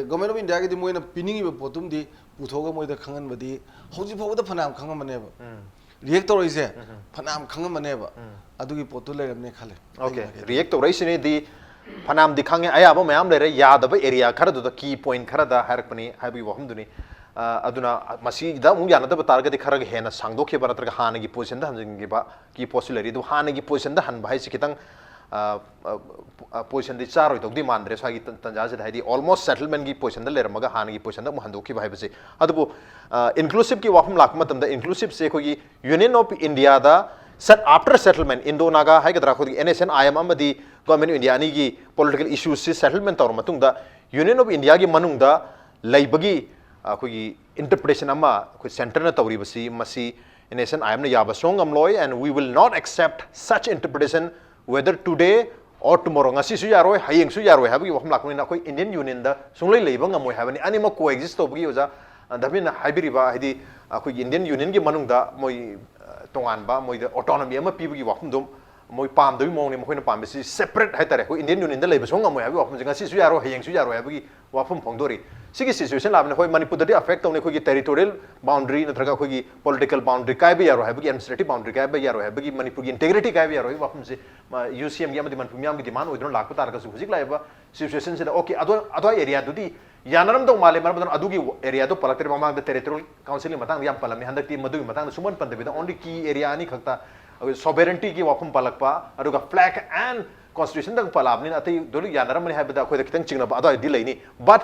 गवर्नमेंट ऑफ इंडिया गिदी मोयना पिनिंगिबो पोतुमदी पुथोगा मोयदा खंगनबदी हौजि फोगदा फनाम खंगमनेबा रिएक्ट तौरइसे फनाम खंगमनेबा अदुगी पोतु लेरमने खाले ओके रिएक्ट तौरइसिने दि फनाम दि खंगे अयाबो मयाम लेरे यादब एरिया खरदु द की पॉइंट खरदा हारकपनि हाबि वहमदुनि अदुना मसीदा मु यानदब तारगदि खरग हेना सांगदोखे बरत्रग हानगी पोजिशन द हंजिंगिबा की पॉसिबिलिटी दु हानगी पोजिशन द हन भाई से कितंग पोजिशन चारोई तौदी मानद्रे स्वागी तंजा से हाइदी ऑलमोस्ट सेटलमेंट की पोजिशन द लेरमगा हान की पोजिशन द हंदोकी भाइबसे अदबो इंक्लूसिव की वाफम लाक मतम द इंक्लूसिव से कोई यूनियन ऑफ इंडिया दा set after settlement Indo Naga hai gadra khodi NSN IM amadi government of India ani gi political issues si settlement tor matung da Union of India gi manung da laibagi khoi interpretation ama khoi center na tawri basi masi NSN IM na yaba song amloi and we will not accept such interpretation whether today or tomorrow ngasi su yaroi hayeng su yaroi habagi waham lakuni na khoi Indian Union da sunglai leiba ngamoi habani ani ma coexist tobagi oja dabina haibiriba hidi khoi Indian Union gi manung da moi तोान mod autonomy PB वाफम मोई पामदबी मौने मखोना पामबसी separate है Indian union लेबसो गमोय है वाफम गसी यारो हयेंसु यारो है वाफम फोंदोरी सिगी situation लाबने होय मणिपुर दे affect तौने खोगी टेरिटोरियल बाउंड्री नत्रगा खोगी पॉलिटिकल बाउंड्री कायबे यारो है एडमिनिस्ट्रेटिव बाउंड्री कायबे यारो है मणिपुर की इंटीग्रिटी कायबे यारो है वाफम से यूसीएम की मणिपुर मियाम की डिमांड ओइदन लाख तारगसु हुजिक लाइबा सिचुएशन से ओके अदो एरिया दुदी यानरम दो माले मरबदन अदुगी एरिया तो पलक्टर ममांग द टेरिटोरियल काउंसिल की मतंग याम पलमि हंदक्ति मदुगी मतंग सुमन पंदबिदा ओनली की एरिया नि खक्ता सोवेरेंटी की वाफम पलकपा अदुगा फ्लैग एंड कॉन्स्टिट्यूशन दंग पलाबनि अतै दोलि यानरम नि हायबदा खोय खितंग चिंगना अदो दि लैनि बट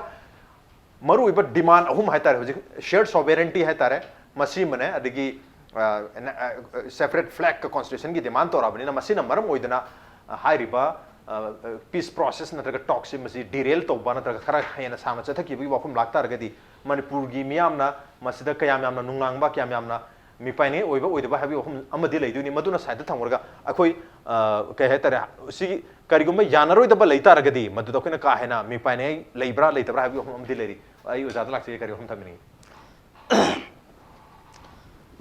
मरु इब डिमांड अहुम हायतारे हुजिक शेयर्ड सोवेरेंटी हायतारे मसी मने अदगी सेपरेट फ्लैग का कॉन्स्टिट्यूशन की डिमांड तोराबनि मसी न मरम ओइदना हायरिबा पीस प्रोसेस नत्रगा टॉक से मसी डिरेल तौबा नत्रगा खरा हेना सामा चथकी वाफम लाक्तारगदी मणिपुर की मियामना मसिदा कयाम यामना नुंगांगबा कयाम यामना मिपाइने ओइबा ओइदबा हाबी वाफम अमदि लैदुनी मदुना साइड थंगरगा अखोय कय हेतरे सी करिगुम यानरोइदबा लैतारगदी मदुदा कोइना का हेना मिपाइने लैब्रा लैतब्रा हाबी वाफम अमदि लैरी आई ओजादा लाक्से करि वाफम थमिनी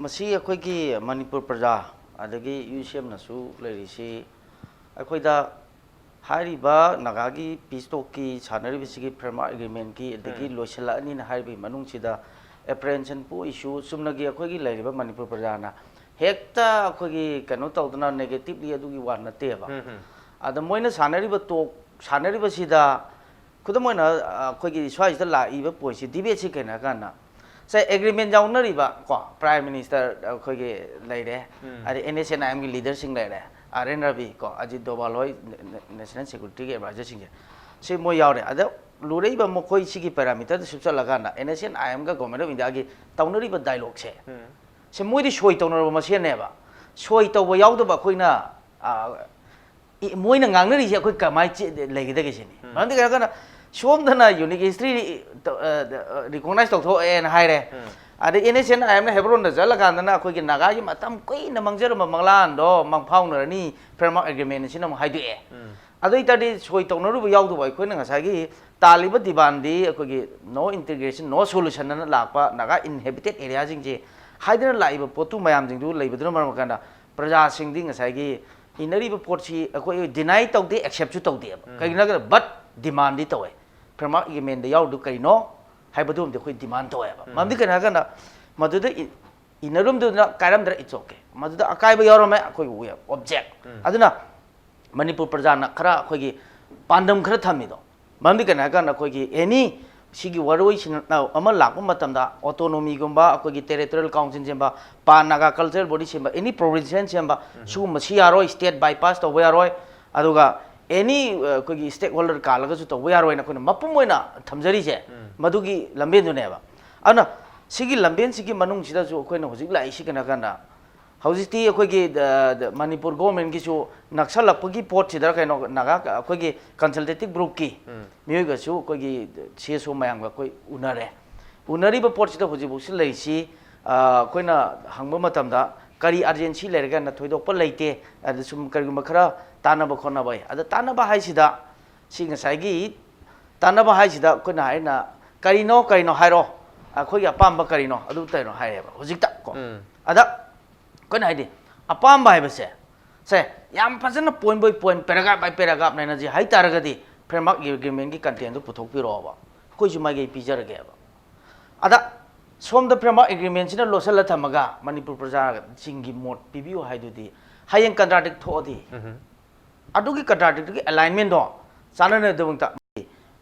मसी अखोय की मणिपुर प्रजा अदगी यूसीएम नसु लैरिसी अखोयदा हारिबा नागागी पीसटोक की सानरिबिसिगी फ्रेमवर्क एग्रीमेंट की अदगी लोइसलानी ना हारिबि मनुंगसिदा एप्रेंशन पो इशू सुमनगी अखोयगी लैरिबा मणिपुर प्रजाना हेक्ता अखोयगी कनो तौदना नेगेटिवली अदुगी वा नतेबा अद मोइना सानरिबसिदा खुदमोइना अखोयगी स्वाइसदा लाइबा पोइसि डिबेटसि केना काना से एग्रीमेंट जाउनरिबा को प्राइम मिनिस्टर अखोयगी लैरे अरे एनएसएनआईएम की लीडर सिंग लैरे आरएन रवि को अजित डोभाल होय नेशनल सिक्योरिटी के एडवाइजर सिंह से मो यावरे अद लुरेबा मखोय सिगी पैरामीटर सुचल लगाना एनएसएनआईएम का गवर्नमेंट ऑफ इंडिया की तौनरिबा डायलॉग से मोइदि सोय तौनरबा मसेनेबा सोय तौबा यावदबा खोइना मोइना ngangnari से अखोय कमाय लेगेदगे सिनी मानदि kana सोमदना यूनिक हिस्ट्री रिकॉग्नाइज तौथोएन हाइरे अरे एनएसएनआईएम ने हेब्रोन जलकांदना अखोय की नागा की मतम कोइना मंगजरम मंगलांदो मंगफाउनरनी फ्रेमवर्क एग्रीमेंट सिनम हाइदुए अदुई तडी सोय तौनरुबा यावदबा अखोयना ngसागी तालिबा दिबानदी अखोय की नो इंटीग्रेशन नो सॉल्यूशन ना लापा नागा इनहेबिटेड एरिया जिंजे हाइदना लाइबा पोतु मयाम जिंदु लेबदुना मरमकाना प्रजा सिंगदि ngसागी इनरिबा पोटसी अखोय डिनाई तौदे एक्सेप्ट तौदे कइना बट डिमांड दी तौए फ्रेमवर्क एग्रीमेंट यावदु कइनो हाइबदुम दे खोय डिमांड तौएबा ममदि कना कना मदुदा इनरुम दुना कायरमदरा इट्स ओके मदुदा अकाइबा यावरमे अखोय वे ऑब्जेक्ट अदुना मणिपुर प्रजाना खरा अखोयगी पांडम खरा थमिदो ममदि कना कना अखोयगी एनी सिगी वरोई सिना अमा लाप मतमदा ऑटोनोमी गुंबा अखोयगी टेरिटोरियल काउंसिल सेंबा पानागा कल्चरल बॉडी सेंबा एनी प्रोविंशियल सेंबा सु मसी यारोय स्टेट बाईपास तो यारोय अदुगा एनी अखोयगी स्टेक होल्डर कालगसु तो यारोय ना कोना मपुम ओइना थमजरी से मदुगी लंबेन दुनेबा अना सिगी लंबेन सिगी मनुंग सिदा जो अखोयना होजिक लाई सिगना kana हौजिती अखोयगी मणिपुर गवर्नमेंट की जो नक्सलपगी पोट सिदा कनो नागा अखोयगी कंसल्टेटिव ग्रुप की मियोगसु अखोयगी सेसो मयांग अखोय उनरे उनरिबा पोट सिदा होजिबुसि लैसी अखोयना हंगबा मतमदा करी अर्जेंसी लेरगा न थोइदोप लैते अद सुम करिगुम खरा तानबा खोनाबाय अद तानबा हाइसिदा सिंगसाइगी तानबा हाइसिदा अखोयना हाइना करिनो हाइरो अखोयगी अपाम्बा करिनो अदु तैनो हाइरेबा होजिकता को अदा कोन हाइदि अपाम्बा हाइबसे से याम फजन point by point paragraph by paragraph नाइना जी हाइ तारगदी फ्रेमवर्क एग्रीमेंट की कंटेंट दु पुथोकपिरोबा कोइजु मागे पिजरगेबा अदा सोम द फ्रेमवर्क एग्रीमेंट सिना लोसल थमगा मणिपुर प्रजा सिंगी मोड पिबियो हाइदुदी हायें कंट्राडिक्ट थोदी अदुगी कंट्राडिक्ट की अलाइनमेंट दो सानने दबंगता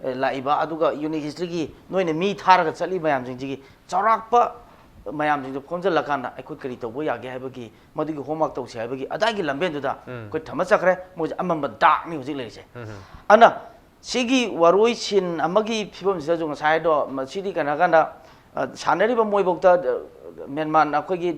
लाइबा अदुगा यूनिक हिस्ट्री की नोइने मी थारगा चली मयाम जिंगी चौराकपा mayam jing phone jal lakana ai khoi kari to bo ya ge haibagi madu gi homework to se haibagi adai gi lamben du da koi thama chakre mo amam dak ni hujik lei se ana sigi waroi sin amagi phibam se jong sai do sidi kana kana sanari ba moi bok ta menman akhoi gi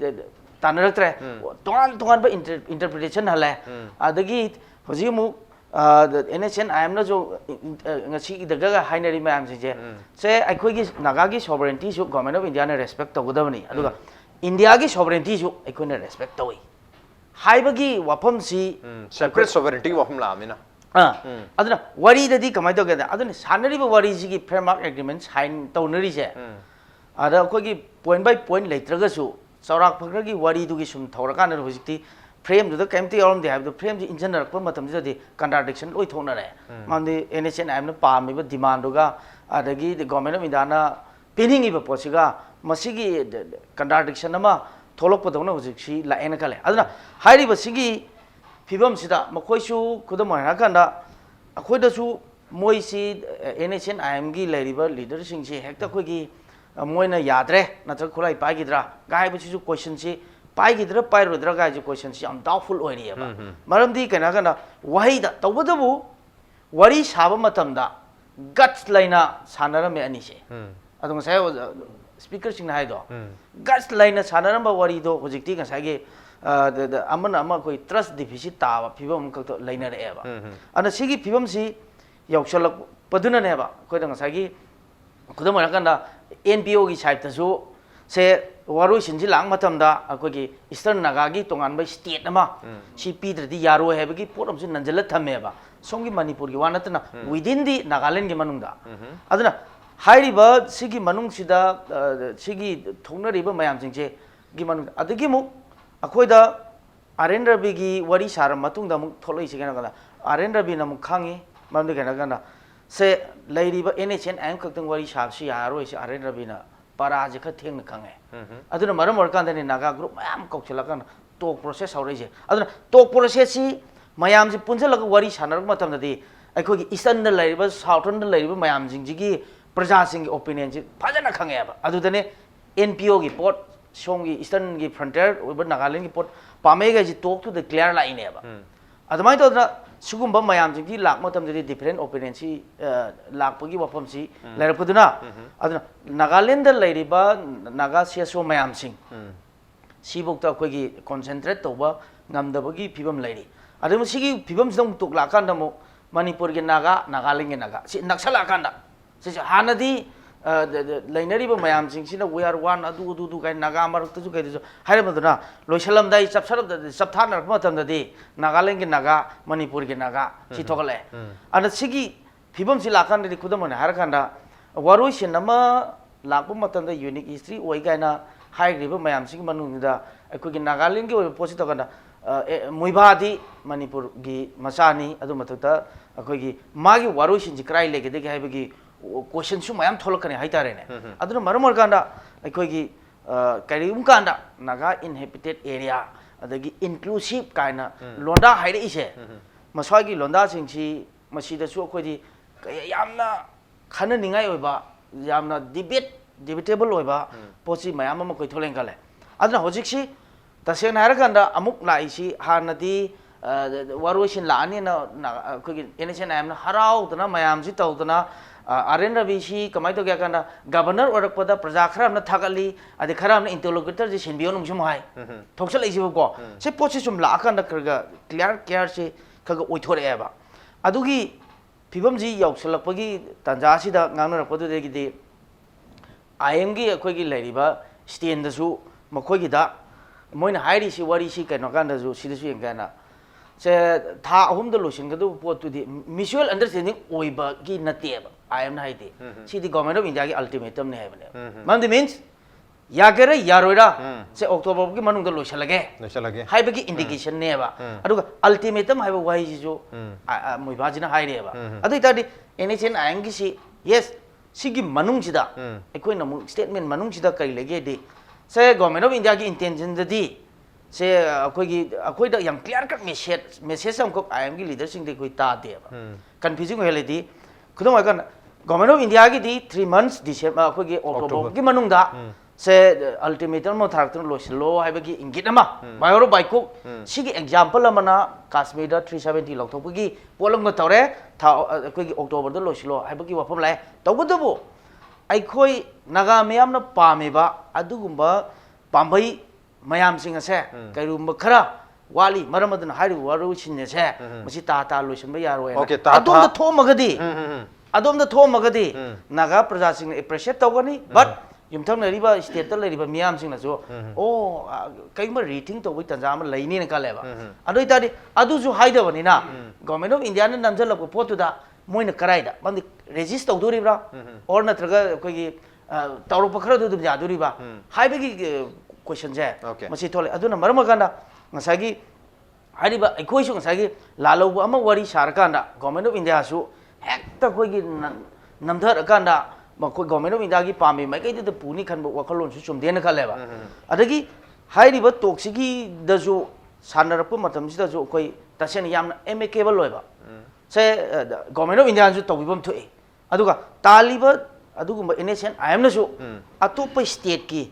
tanaraktre tongan ba interpretation hale adagi hujik mu NHN I am not so ngasi daga hainari mayam je se akhoi gi naga gi sovereignty su government of India na respect to godabani aduga India gi sovereignty su akhoi na respect to haibagi wafam si separate sovereignty wafam la amina aduna wari dadi kamai to gada aduna sanari ba wari ji gi framework agreement sign to nari je ada akhoi gi point by point leitraga su saurak phakra gi wari du gi sum thoraka na hojikti frame du da kemti alam de have the frame ji engine rak pa matam ji de contradiction loi thona re mandi NHN am na pa mi ba demand ga adagi the government of India na pinning iba posiga masigi contradiction ama tholok padona hojik si la ena kale aduna hairi ba sigi phibam sida makoi su kudam ha kanda akhoi da su moi si NHN am gi leiriba leader sing si hekta khoi gi moina yadre na thak khulai pa gi dra gai ba su question si pai gi dra pai ro dra ga ji question si am doubtful oi ri ba maram di kana kana wahi da tawba bu wari saba matam da guts laina sanara me ani se adong sai speaker sing na hai do guts laina sanara ba wari do hojik ti ka sai ge amana ama koi trust deficit ta ba phibam ka to laina re ba ana sigi phibam si yauksalak paduna ne ba koi dang sai gi kudam ra kan da NPO gi side ta su se waroi sinji lang matam da akogi eastern naga gi tongan ba state ama si pidra di yaro hebe gi poram sin nanjala thame ba songi manipur gi wanatna within the nagaland gi manung da aduna hairi ba sigi manung sida sigi thongnari ba mayam jingche gi manung adagi mu akoi da Aren Rabi gi wari saram matung da mu tholoi sigena kala Aren Rabi na mu khangi mamde kana kana se lairi ba NHN am kaktang wari sab si yaro si Aren Rabi na para je kha theng na khange aduna maram orkan da ni naga group mayam kokchela kan tok process haurai je aduna tok process si mayam ji punjala ga wari sanar matam da di akhoi gi eastern da lairi ba southern da lairi ba mayam jing ji gi praja sing opinion ji phajana khange ba adu da ne NPO gi pot song gi eastern gi frontier over nagaland gi pot pame ga ji tok to the clear line ne ba adumai to da sugumba mayam jing ji lak matam da different opinion si lak pagi wapam si lair puduna aduna nagaland da lairi ba naga siaso mayam sing sibok ta khoi gi concentrate to ba ngam da bagi phibam lairi adum sigi phibam song tuk la kan da mo manipur gi naga nagaland gi naga si naksala kan da si hanadi lainari ba mayam sing sina we are one adu kai naga mar tu kai du haire maduna loisalam dai chapsarab da chapthan rak matam da di nagaland gi naga manipur gi naga si thokale ana sigi phibam si lakan ri khudam na har kan da waroi sin nama lakpu matam da unique history oi kai na hai ri ba mayam sing manung da akoi gi nagaland gi posit to kan da muiba di manipur gi masani adu mathukta akoi gi magi waroi sin ji krai lege de gi hai ba gi question su mayam tholakani haitare ne aduna maramar kanda akhoi gi karium kanda naga inhabited area adagi inclusive kaina londa haire ise maswai gi londa singsi masida su akhoi di yamna khana ningai oiba yamna debatable oiba pochi mayam ma koi tholen kale aduna hojik si taseng na kanda amuk lai si hanadi waroisin la ani na akhoi gi NHN amna harau tana mayam si tawtana Aren Rabi si kamai to kya kana governor orak pada praja khara na thakali adi khara na interlocutor ji sinbion um sumai thoksal isi ko se pochi sum la kan da karga clear se kaga oithore eba adugi phibam ji yauksalak pagi tanja si da ngang na padu de gi de IM gi akhoi gi lairiba stand da su makhoi gi da moina hairi si wari si kaino kan da su si da su yang kana se tha ahum da losin ga do pot tu di mutual understanding oiba gi nateba I am not see the government of India ultimatum ne have man means yagere yaroira say October ki manung lo shalage hai bagi indication ne ba aduga ultimatum hai wai jo moi bajina hai re ba adu itadi NHN angi si yes sigi manung sida ekoi na statement manung sida kai lege de say government of India ki intention di say akoi da yang clear cut message sam ko I am ki leader sing de koi ta de ba confusing hele di kudum akan government of India ki di 3 months December akhoi gi October ki manung da से ultimatum no थारक्तन लोसिलो हाइबगी इंगित अमा बायोरो बाइको सिगी example अमना Kashmir 370 लौथोपगी polling तौरे था अखोगी October the लोसिलो हाइबगी वफम लाए तौबदबो अखोई नागा मयामना पामेबा अदुगुंबा पांबई मयाम सिंह असे कैरुंबा खरा वाली मरम अदन हाइरु वारु सिन्ने से मसी ता लोसिनबा यारोय अदोम द थोमगदी अदोम द थोमगदी नागा प्रजा सिंह एप्रिशिएट तौगनी बट युमथंगनरिबा स्टेट त लरिबा मियाम सिंगनासो ओ कइमा रीथिंग तौबई तंजाम लैनी न कालेबा अदोइ तादि अदुजु हाइदबनिना गवर्नमेंट ऑफ इंडिया न नमजलबो पोतुदा मोइना कराइदा बंदि रेजिस्ट तौदोरिब्रा और नत्रगा कोई तौरप खरा दु जादोरिबा हाइबगी क्वेश्चन जे मसी थोले अदुना मरम कांदा ngसागी हाइरिबा अखोइसु ngसागी लालौबो अमा वारी सारकांदा गवर्नमेंट ऑफ इंडिया सु हेक्ता कोइगी नमधर कांदा मखोई गवर्नमेंट ऑफ इंडिया की पामी माइकई द पुनी खन वखलोन सु चुमदेन खलेबा अदगी हाइरिबा टॉक्सिकी दजु सानरप मतम सिदा जो कोई तसेन याम एमेकेबल लोइबा से गवर्नमेंट ऑफ इंडिया सु तौबिबम थोई अदुगा तालिबा अदुगुम इनेशन आयम नसु अतोप स्टेट की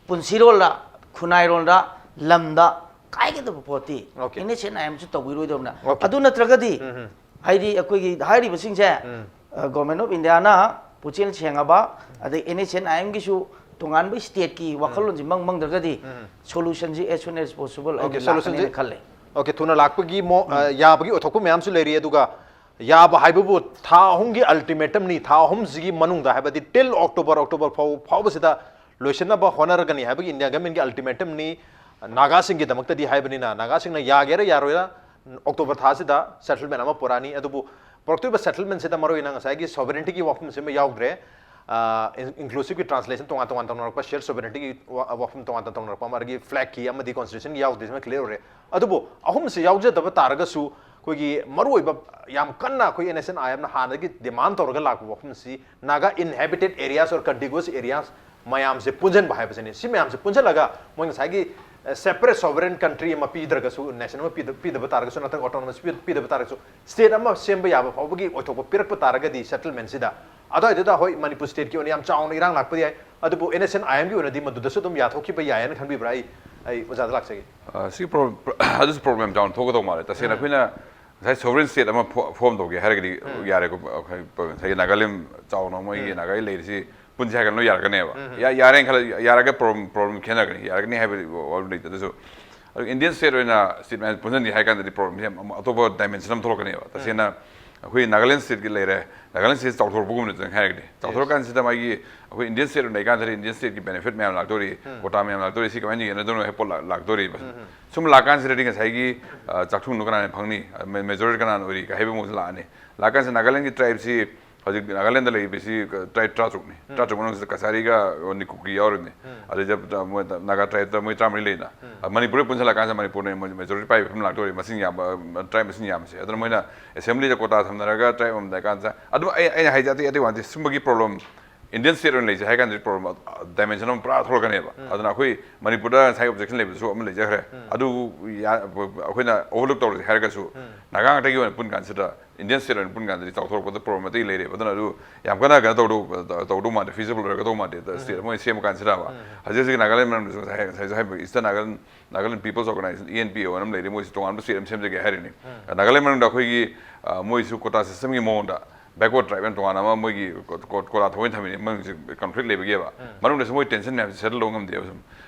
पुनसिरोला खुनाइरोला लमदा काइगे द पोती इनेशन आयम सु तौबिरोइदोमना अदु नत्रगदी हाइरि अकोगी हाइरिबा सिंगसे गवर्नमेंट ऑफ इंडिया ना पुचिन छेंगाबा अदे इनेशन आयम गिसु तोंगानबा स्टेट की वखलोन जी मंग मंगदरगदी सोल्यूशन जी as soon as possible okay solution जी खले ओके थुना लाखपगी मो याबगी ओथोकु म्याम सु लेरी दुगा याब हाइबबु था हुंगी अल्टीमेटम नि था हुम जिगी मनुंगदा हाइबदी टिल अक्टोबर फावबसिदा लोइसनबा होनरगनी हाइबगी इंडिया गवर्नमेंट की अल्टीमेटम नि नागा सिंगी दमक्तदी हाइबनिना नागा सिंगना यागेरा यारोया अक्टोबर थासिदा सेटलमेंट अमा पुरानी अदुबु प्रोक्टिव सेटलमेंट से मरोइना ngसागी सोवरेनिटी की वफम से याउद्रे इंक्लूसिव की ट्रांसलेशन तोंगा तोंगा तोंगा शेयर सोवरेनिटी की वफम तोंगा तोंगा मरगी फ्लैग की अमदी कॉन्स्टिट्यूशन याउदे में क्लियर रे अदुबु अहुम से याउजे दब तारगसु कोई मरुइब याम कन्ना कोई एनएसएन आयम हाना की डिमांड तौरग लाक वफम सी नागा इनहेबिटेड एरियाज और कंटिगुअस एरियाज मयाम से पुंजन बाहाय बसने सी मयाम से पुंजन लगा मोइन सागी सेपरेट सोवरेन कंट्री अमा पीदरगसु नेशनल पीदब तारगसु नतर ऑटोनोमस पीदब तारगसु स्टेट अमा सेम याब फावबगी ओथोप पिरक तारगदी सेटलमेंट सिदा अदोइदा होय मणिपुर स्टेट की ओन याम चाउन इरांग लाकपदि आय अदुबु एनएसएन आईएम की ओनदी मदुदसु तुम याथोखि बय यायन खनबिब्रा आई उजाद लाकसगी सी प्रॉब्लम जाउन थोगदो मारे तसेना फिना sai sovereign state ama form doge haragdi yare ko sai nagalim chauna moi nagai leirisi punja kan no yar kan eba ya yare khala yara ga problem khena kan yar kan have already so indian state na state man punja ni hai kan the problem atoba dimension am tholo kan eba tasena hui nagaland state ki leire nagaland state chauthor bugum ne haragdi chauthor kan sida mai hui indian state nei kan indian state ki benefit me am lagdori quota me am lagdori si kamani ne dono hepol lagdori sum lakan se reding sai gi chakthung no kana phangni majority kana ori ka hebe mo la ne lakan se nagaland ki tribe si hadi nagaland lai besi tribe trachuk no se kasari ga ni kuki aur ne ade jab naga tribe ta moi tramri leina manipur punja lakan se manipur ne majority pai pham lagdori masin ya tribe masin ya se adra moina assembly ja quota thamnaraga tribe am da kan sa adu ai hai jati ati wan sumagi problem Indian state on leise hai kan problem dimension on pra thol kan eba aduna khoi manipur da sai objection level so am leise khare adu khoi na overlook tor har ga su naga ta gi pun kan sida Indian state on pun kan di chau thor ko problem ti le re aduna adu yam kana ga to do ma feasible ga to ma de state mo same kan sida ba haje se nagaland man sai eastern nagaland people's organization ENPO nam le re mo to am state same ge har ni nagaland man da khoi gi mo isu quota system gi mo da backward tribe and toana ma mogi kola thoin thami mang conflict le bege ba manung de moi tension me settle lo ngam de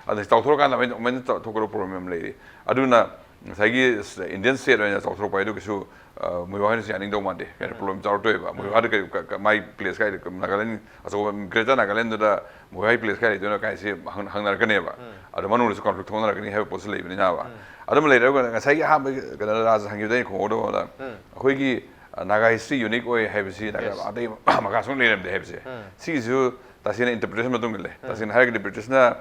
adu tawthor kan la men thokoro problem le aduna sagi indian state na tawthor pa edu kisu moi wa ni aning do ma de problem chaw to ba moi wa de my place kai nagaland aso greater nagaland da moi place kai de no kai se hang nar kan ba adu manung de conflict thon nar kan have possible le ni ba adu le ga sagi ha ga raj hang yu de ko do da khoi gi naga history unique oi habisi naga adai maka sung le de habisi si ju tasina interpretation ma dung le tasina har interpretation na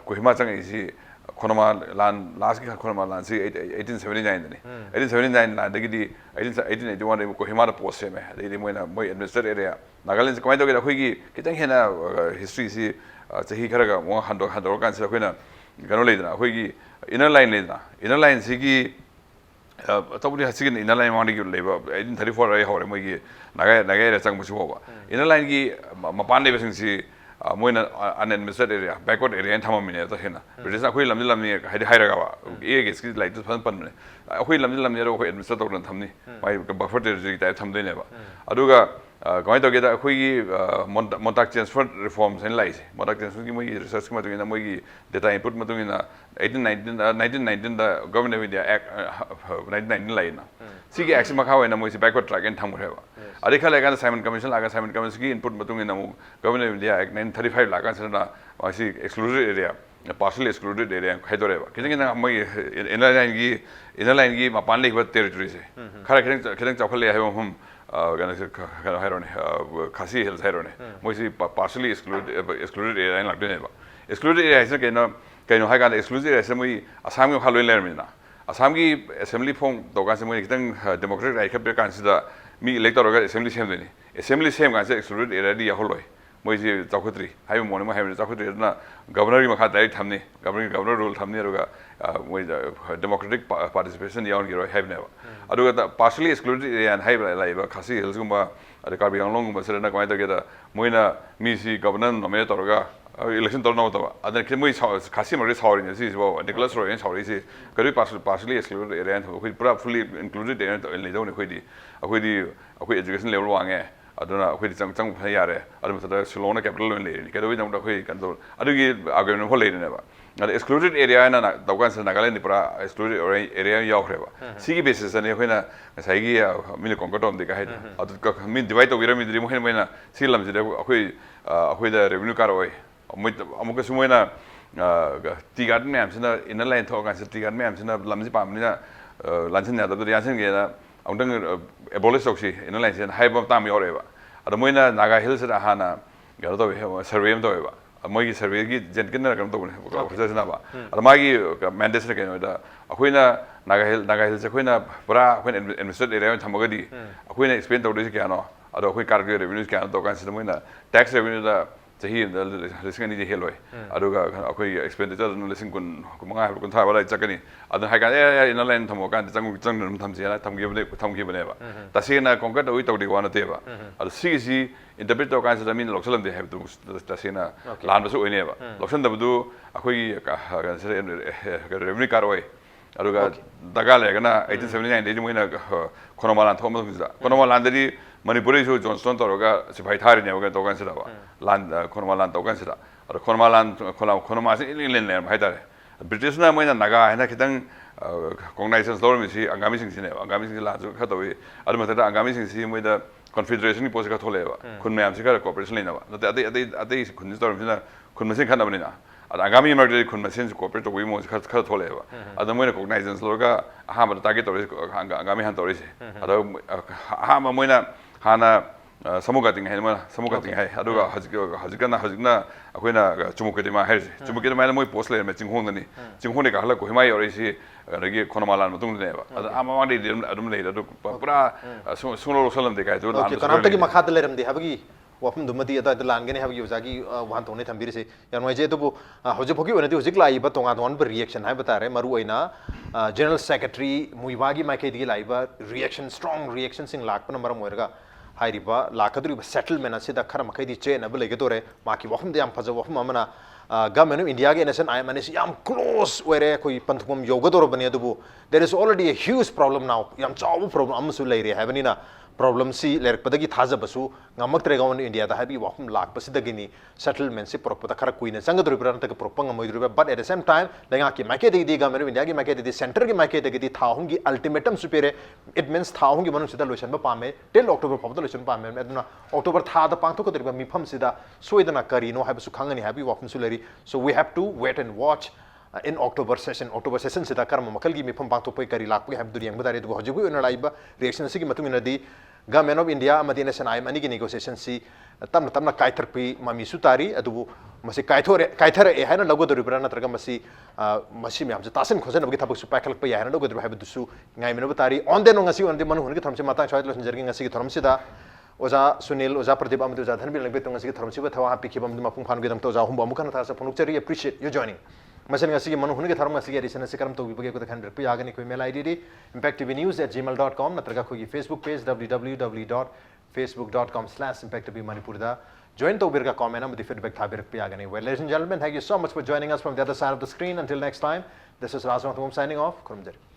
kohima chang isi khonama lan last ki khonama lan si 1879 ne 1879 lan de gi 1881 de kohima da post me de moi na moi administrative area nagaland kamai do ge khoi gi kitang hena history si chahi khara ga mo handor kan si khoi na gano le na khoi gi inner line si gi तबुनी हसिगन in line मांगी की लेबा 1834 रे होरे मोगी नागा नागा रे चंग मुसु होबा इन लाइन की मपान लेबा सिंग सी मोइना अनएडमिनिस्ट्रेटेड एरिया बैकवर्ड एरिया थममिने तो हेना ब्रिटिश अखोई लमजि लमनि हाइरागा ए गेस की लाइट फन पन अखोई लमजि लमनि अखोई एडमिनिस्ट्रेट तौरन थमनि माइ बफर टेरिटरी टाइप थमदोइनेबा अदुगा कमाय तौगेदा अखोई मोंटाक ट्रांसफर रिफॉर्म्स इन लाइसे मोंटाक ट्रांसफर की मोई रिसर्च की मतुगिना मोई डेटा इनपुट मतुगिना 1919 दा गवर्नमेंट ऑफ इंडिया एक्ट 1919 लाइना सिगी एक्ट मखा होइना मोइसे बैकवर्ड ट्रैक इन थमरेबा अरे खा लेगा साइमन कमीशन लागा साइमन कमीशन की इनपुट मतुगिना मु गवर्नमेंट ऑफ इंडिया एक्ट 1935 लागा सना वासी excluded area partially excluded area खाइदोरेबा किजंग ना मोई इनर लाइन की मपान लेबा टेरिटरी से खरा खिदंग चौखले है हम गना हाइरोने खासी हिल्स हाइरोने मोइसी partially excluded area लागदेनेबा excluded area है कइनो हाइ गान excluded area से मोई असम के खालोइ लेरमिना असम की असेंबली फोंग दोगा से मोई किदंग डेमोक्रेटिक राइट खबे कानसिदा मी इलेक्ट तौरगा असेंबली सेमदेनी असेंबली सेम गान से excluded area दी याहोलोय मोइसी चौखत्रि हाइबो मोने मा हाइबो चौखत्रि ना गवर्नर की मखा डायरेक्ट थमने गवर्नर रूल थमने अरुगा मोइ डेमोक्रेटिक पार्टिसिपेशन याउन गिरो हाइबनेबा अरुगा पार्शियली एक्सक्लूडेड एरिया हाइबा लाइबा खासी हिल्स गुम्बा अरे कार्बी आंगलोंग गुम्बा सरेना कमाय तगेदा मोइना मीसी गवर्नर नोमिनेट तौरगा इलेक्शन तौर नौतबा अदर कि मोइ खासी मरे सावरिने सिबो निकोलस रोयन सावरिसि करी पार्शियली एक्सक्लूडेड एरिया अखोइ पूरा फुली इंक्लूडेड एरिया लेदौने अखोइ एजुकेशन लेवल वांगे अदुना अखोइ चंग यारे अदु मथदा सिलोंना कैपिटल ओइन लेनि केदोइ नमदा अखोइ कंदो अदुगी आर्गुमेंट हो लेनेबा अदु एक्सक्लूडेड एरिया ना दौगान से नागालैंड पूरा एक्सक्लूडेड एरिया यावख्रेबा सिगी बेसिस ने अखोइना साइगी मिल कंकटोम दे गाइड अदु मिन डिवाइड तोगिरा मिदि मोइना सि लमजिदे अखोइदा रेवेन्यू कार ओइ अमुक सुमोइना टी गार्डन मैमसिना इनर लाइन थोगान से टी गार्डन मैमसिना लमजि पामनिना लानसन यादब यासन गेना अमदंग एबोलिश तौसी इनर लाइन से हाइबम ताम योरेबा अद मोइना नागा हिल्स दा हाना गनो तो सर्वे में तोबा मोइगी सर्वे की जेनकिन कम तोबने फजसनाबा अद मागी मैंडेट्स ने केनो दा अखोइना नागा हिल्स अखोइना पूरा अखोइना एडमिनिस्ट्रेट एरिया में थमगदी अखोइना एक्सप्लेन तौदे क्यानो अद अखोइ कारगे रेवेन्यू क्यानो दोकान से मोइना टैक्स रेवेन्यू दा चही लिसिंग अनि हेलोय अदुगा अखोइ एक्सपेंडिचर लिसिंग कुन मंगा कुन था बला चकनी अदु हाइगा ए इन लाइन थमो कान चंग थमसिया थमगिबनेबा तसेना कंकट ओइ तौदि वाना तेबा अदु सीसी इंटरप्रेट तो कान से मीन लोक्सलम दे हैव टू तसेना लान बसु ओइनेबा लोक्सन दबदु अखोइ रेवेन्यू कार ओइ अदुगा दगा लेगना 1879 दे मोइना खोनमालान थोमसुजा खोनमालान दि मणिपुरी जो जॉनस्टन तौरगा सिपाही थारी ने तौगान से लान खोनमा लान तौगान से खोनमा लान खोनमा से इलेन ले हाइतारे ब्रिटिश ना मोइना नागा हैना खितंग कॉग्नाइजेंस लौरमिसि अंगामी सिंसिने अंगामी सिंसि लाजु खतोइ अदु मथदा अंगामी सिंसि मोइदा कॉन्फेडरेशन की पोस्ट का थोलेबा खुन मैम से का कोऑपरेशन लेनाबा नते अते खुन तौरमिना खुन मसिन खनबनिना अंगामी इमर्जेंसी खुन मसिन कोऑपरेट तौइ मो खर थोलेबा अदु मोइना कॉग्नाइजेंस लौरगा अहाम टारगेट तौरि अंगामी हान तौरिसे अदु अहाम मोइना हाना समुगातिंग है समुगातिंग है अदुगा हजिकना अखोइना चुमुकेदिमा है चुमुकेदिमा मोइ पोस्ट ले में चिंगहोंगनी चिंगहोने का हला को हिमाय ओरिसि अदगी खोनमालान मतुंग देबा अद आमावांदि अदुम ले अदु पूरा सुनो सलम दे काय तो ओके कनामतगी मखात लेरम दे हबगी वफम दुमती अदा लानगने हबगी उजागी वहां तोने थंबिरसे यानवाइजे तो हजे फोकी ओनदि हजिक लाइबा तोंगा तोन पर रिएक्शन है बतारे मरु ओइना जनरल सेक्रेटरी मुइवागी माइकेदी लाइबा रिएक्शन स्ट्रांग रिएक्शन सिंग लाकपन मरम ओइरगा हाइरिबा लाकदुरिबा सेटलमेंट असिदा खर मखैदी चेनब लेगेतोरे माकी वफम दे याम fudge वफम Amna government of India के एनएसएन आईएम एनएस याम क्लोज ओरे कोई पंथुम योगदोर बने दुबु there is already a huge problem now याम चाव प्रॉब्लम अमसु लेरे हैबनिना प्रॉब्लम सी लेरपदगी थाजबसु ngamaktre gawon india da habi wakum lak pasidagini settlement se propota khara kuina sangadribran ta propang moidriba but at the same time lenga ki make de government india ki make de center ki make de thahung gi ultimatum supere it means thahung gi manu sida lotion ba pame till october phabda lotion pame aduna october tha da pangthok kodriba mifam sida soidana kari no habisu khangani habi wakum suleri so we have to wait and watch in october session sida karma makal gi mifam pangthok pai kari lak pai hab duriyang badare du hojibu ina laiba reaction sigi matung ina di government of india amadi nation ai mani gi negotiation si tamna kaitharpi mami sutari adu masi kaithare e haina lagodori brana traga masi masi myam je tasen khosen bagi thabuk su paikhalak pa yaina lagodori habi dusu ngai meno batari on den ngasi on de manu hun gi thamse mata chawai lo sinjar gi ngasi gi thoram sida oza sunil oza pradeep amadu oza dhanbir lagbe to ngasi gi thoram siba thawa hapi khibam dum apung phan gi dam to oza hum bamu kana tha sa phonuk chari appreciate you joining मसन ngasi manu hunge tharam ngasi edition se karam to bige ko khan pi agani koi mail id impactvnews@gmail.com natraga ko Facebook page www.facebook.com/impactvmanipur da join tobirga comment amadi feedback thabirak piyagani. Well, ladies and gentlemen, thank you so much for joining us from the other side of the screen. Until next time, this is Razvan signing off. Kurumjari.